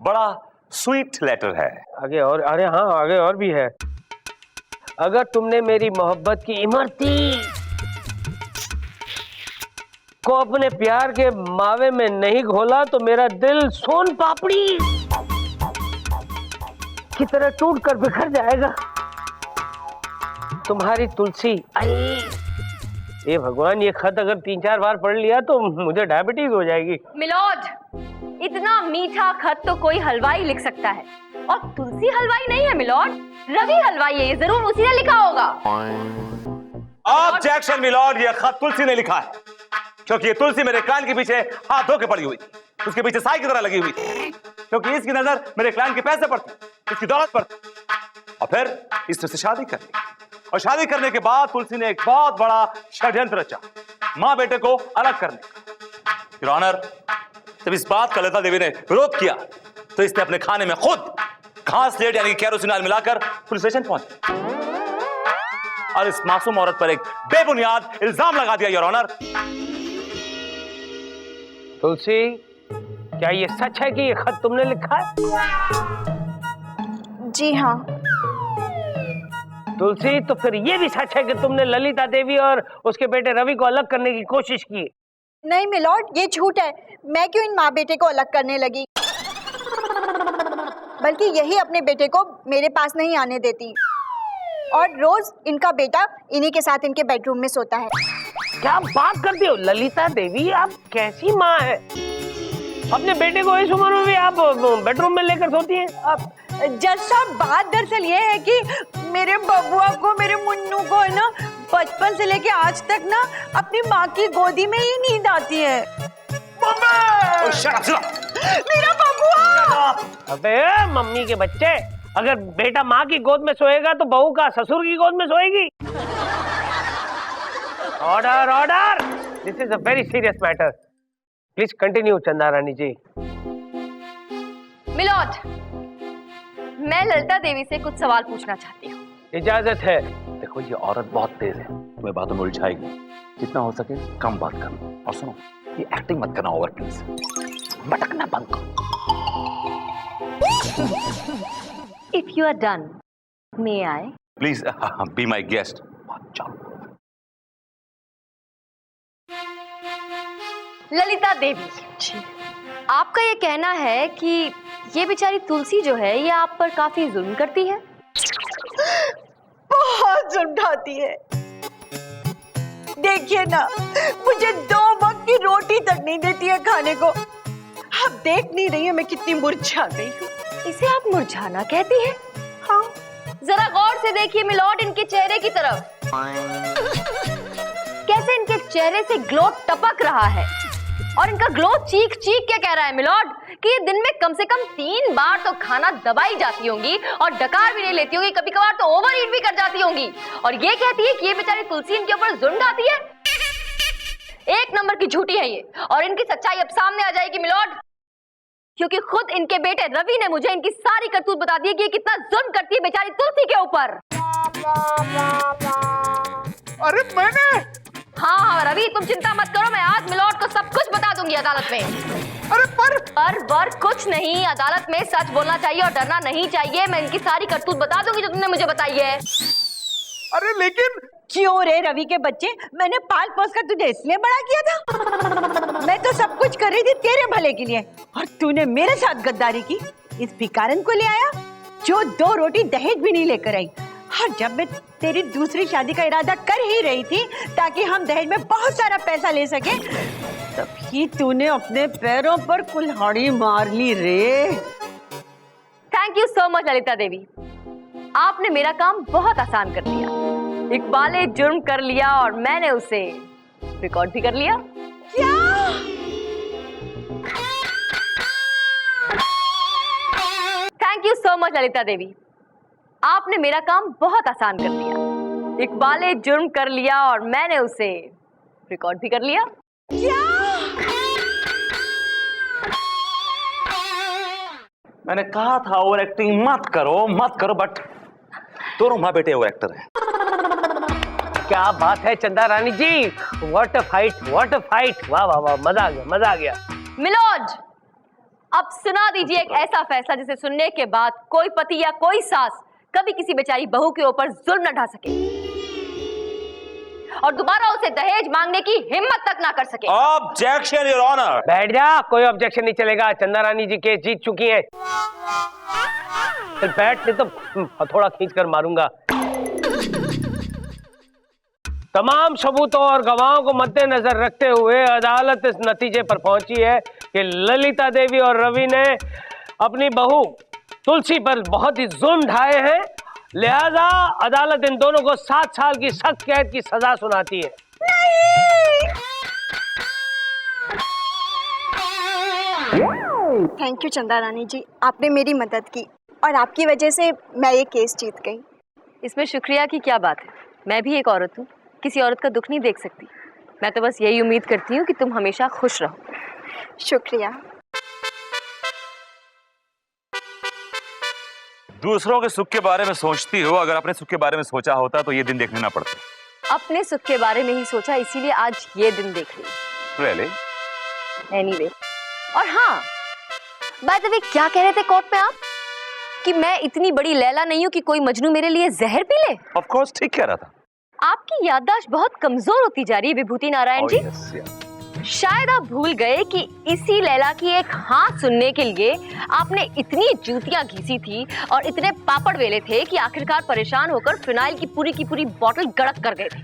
बड़ा स्वीट लेटर है। आगे और? अरे हाँ, आगे और भी है। अगर तुमने मेरी मोहब्बत की इमरती को अपने प्यार के मावे में नहीं घोला तो मेरा दिल सोन पापड़ी की तरह टूट कर बिखर जाएगा। तुम्हारी तुलसी। आई ये भगवान, ये खत अगर 3-4 बार पढ़ लिया तो मुझे डायबिटीज हो जाएगी। मिलॉर्ड, इतना मीठा खत तो कोई हलवाई लिख सकता है, और तुलसी हलवाई नहीं है मिलॉर्ड, रवि हलवाई है, ये जरूर उसी ने लिखा होगा। ऑब्जेक्शन मिलॉर्ड, ये खत तुलसी ने लिखा है, क्योंकि ये तुलसी मेरे कान के पीछे हाथ धो के पड़ी हुई थी, उसके पीछे साई की तरह लगी हुई थी, क्योंकि इसकी नजर मेरे क्लाइंट के पैसे पर थी, इसकी दौलत पर थी, और फिर इससे शादी कर ली। और शादी करने के बाद तुलसी ने एक बहुत बड़ा षड्यंत्र रचा मां बेटे को अलग करने का। योर ऑनर, जब इस बात का ललिता देवी ने विरोध किया तो इसने अपने खाने में खुद घास लेट यानी केरोसिन ऑयल मिलाकर पुलिस स्टेशन पहुंची और इस मासूम औरत पर एक बेबुनियाद इल्जाम लगा दिया। योर ऑनर, तुलसी, क्या ये सच है कि ये खत तुमने लिखा है? जी हाँ। तुलसी, तो फिर ये भी सच है कि तुमने ललिता देवी और उसके बेटे रवि को अलग करने की कोशिश की? नहीं मिलॉर्ड, ये झूठ है। मैं क्यों इन माँ बेटे को अलग करने लगी, बल्कि यही अपने बेटे को मेरे पास नहीं आने देती, और रोज इनका बेटा इन्हीं के साथ इनके बेडरूम में सोता है। क्या बात करती हो ललिता देवी, आप कैसी माँ है? अपने बेटे को इस उम्र में भी आप बेडरूम में लेकर सोती हैं? अब जज साहब, बात दरअसल ये है कि मेरे बबुआ को, मेरे मुन्नू को है ना, बचपन से लेके आज तक ना अपनी माँ की गोदी में ही नींद आती है। मेरा बबुआ! अबे मम्मी के बच्चे, अगर बेटा माँ की गोद में सोएगा तो बहू का ससुर की गोद में सोएगी। Order, order! This is a very serious matter. Please continue Chanda Rani ji. Milord, मैं ललिता देवी से कुछ सवाल पूछना चाहती हूँ। इजाजत है। देखो, ये औरत बहुत तेज है, तुम्हें बातों में उलझाएगी, जितना हो सके कम बात करना। और सुनो, ये एक्टिंग मत करना ओवर प्लीज, भटकना बंद करो। If you are done, may I? Please be my guest. Lalita Devi, आपका ये कहना है कि ये बेचारी तुलसी जो है ये आप पर काफी जुल्म करती है? बहुत जुल्म ढाती है। देखिए ना, मुझे 2 वक्त की रोटी तक नहीं देती है खाने को। आप देख नहीं रही है मैं कितनी मुरझा गई हूँ। इसे आप मुरझाना कहती हैं? हाँ, जरा गौर से देखिए मिलॉर्ड इनके चेहरे की तरफ, कैसे इनके चेहरे से ग्लो टपक रहा है, और इनका ग्लो चीख चीख के कह रहा है मिलॉर्ड कि ये दिन में कम से कम 3 बार तो खाना दबाई जाती होंगी और डकार भी नहीं लेती होंगी, कभी कभार तो ओवर ईट भी कर जाती होंगी, और ये कहती है कि ये बेचारी तुलसी इनके ऊपर जुल्म ढाती है। 1 नंबर की झूठी है ये, और इनकी सच्चाई अब सामने आ जाएगी मिलॉर्ड, क्योंकि खुद इनके बेटे रवि ने मुझे इनकी सारी करतूत बता दी है कि ये कितना जुल्म करती है बेचारी तुलसी के ऊपर। अरे मैंने? हाँ रवि, तुम चिंता मत करो, मैं आज मिलॉर्ड को सब कुछ बता दूंगी अदालत में। अरे पर कुछ नहीं, अदालत में सच बोलना चाहिए और डरना नहीं चाहिए। मैं इनकी सारी करतूत बता दूंगी जो तुमने मुझे बताई है। अरे लेकिन क्यों रे रवि के बच्चे, मैंने पाल पोस कर तुझे इसलिए बड़ा किया था? मैं तो सब कुछ कर रही थी तेरे भले के लिए, और तूने मेरे साथ गद्दारी की। इस भिखारन को ले आया जो 2 रोटी दहेज भी नहीं लेकर आई। हाँ, जब मैं तेरी दूसरी शादी का इरादा कर ही रही थी ताकि हम दहेज में बहुत सारा पैसा ले सके, तभी तूने अपने पैरों पर कुल्हाड़ी मार ली रे। Thank you so much Lalita Devi, आपने मेरा काम बहुत आसान कर दिया। इकबाल ने जुर्म कर लिया और मैंने उसे रिकॉर्ड भी कर लिया। क्या? Thank you so much Lalita Devi, आपने मेरा काम बहुत आसान कर दिया। इकबाल ने जुर्म कर लिया और मैंने उसे रिकॉर्ड भी कर लिया। क्या? मैंने कहा था ओवर एक्टिंग मत करो, बट दोनों माँ बेटे ओवर एक्टर हैं। क्या बात है Chanda Rani ji, what a fight, what a fight, वाह वाह वाह, मजा आ गया, मजा आ गया। मिलोज, अब सुना दीजिए एक ऐसा फैसला जिसे सुनने के बाद कोई पति या कोई सास कभी किसी बेचारी बहू के ऊपर जुल्म न ढा सके और दोबारा उसे दहेज मांगने की हिम्मत तक ना कर सके। Objection your honour. बैठ जा, कोई ऑब्जेक्शन नहीं चलेगा। चंदा रानी जी केस जीत चुकी हैं। बैठ, नहीं तो हथौड़ा खींचकर मारूंगा। तमाम सबूतों और गवाहों को मद्देनजर रखते हुए अदालत इस नतीजे पर पहुंची है कि ललिता देवी और रवि ने अपनी बहू तुलसी पर बहुत ही जुल्म ढाए हैं, लिहाजा अदालत इन दोनों को 7 साल की सख्त कैद की सजा सुनाती है। थैंक यू चंदा रानी जी, आपने मेरी मदद की और आपकी वजह से मैं ये केस जीत गई। इसमें शुक्रिया की क्या बात है, मैं भी एक औरत हूँ, किसी औरत का दुख नहीं देख सकती। मैं तो बस यही उम्मीद करती हूँ कि तुम हमेशा खुश रहो। शुक्रिया। दूसरों के सुख के बारे में सोचती हो, अगर अपने सुख के बारे में सोचा होता तो ये दिन देखने ना पड़ते। अपने सुख के बारे में ही सोचा, इसीलिए आज ये दिन देख ली। Really? एनीवे, और हाँ, बाय द वे, क्या कह रहे थे कोर्ट में आप कि मैं इतनी बड़ी लैला नहीं हूँ कि कोई मजनू मेरे लिए जहर पी ले? Of course, ठीक कह रहा था। आपकी याददाश्त बहुत कमजोर होती जा रही है विभूति नारायण जी। शायद आप भूल गए कि इसी लैला की एक हाँ सुनने के लिए आपने इतनी जूतियां घिसी थी और इतने पापड़ वेले थे कि आखिरकार परेशान होकर फिनाइल की पूरी बोतल गड़क कर गए थे।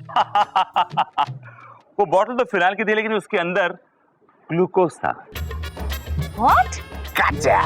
वो बोतल तो फिनाइल की थी, लेकिन उसके अंदर ग्लूकोज था। What? Gotcha!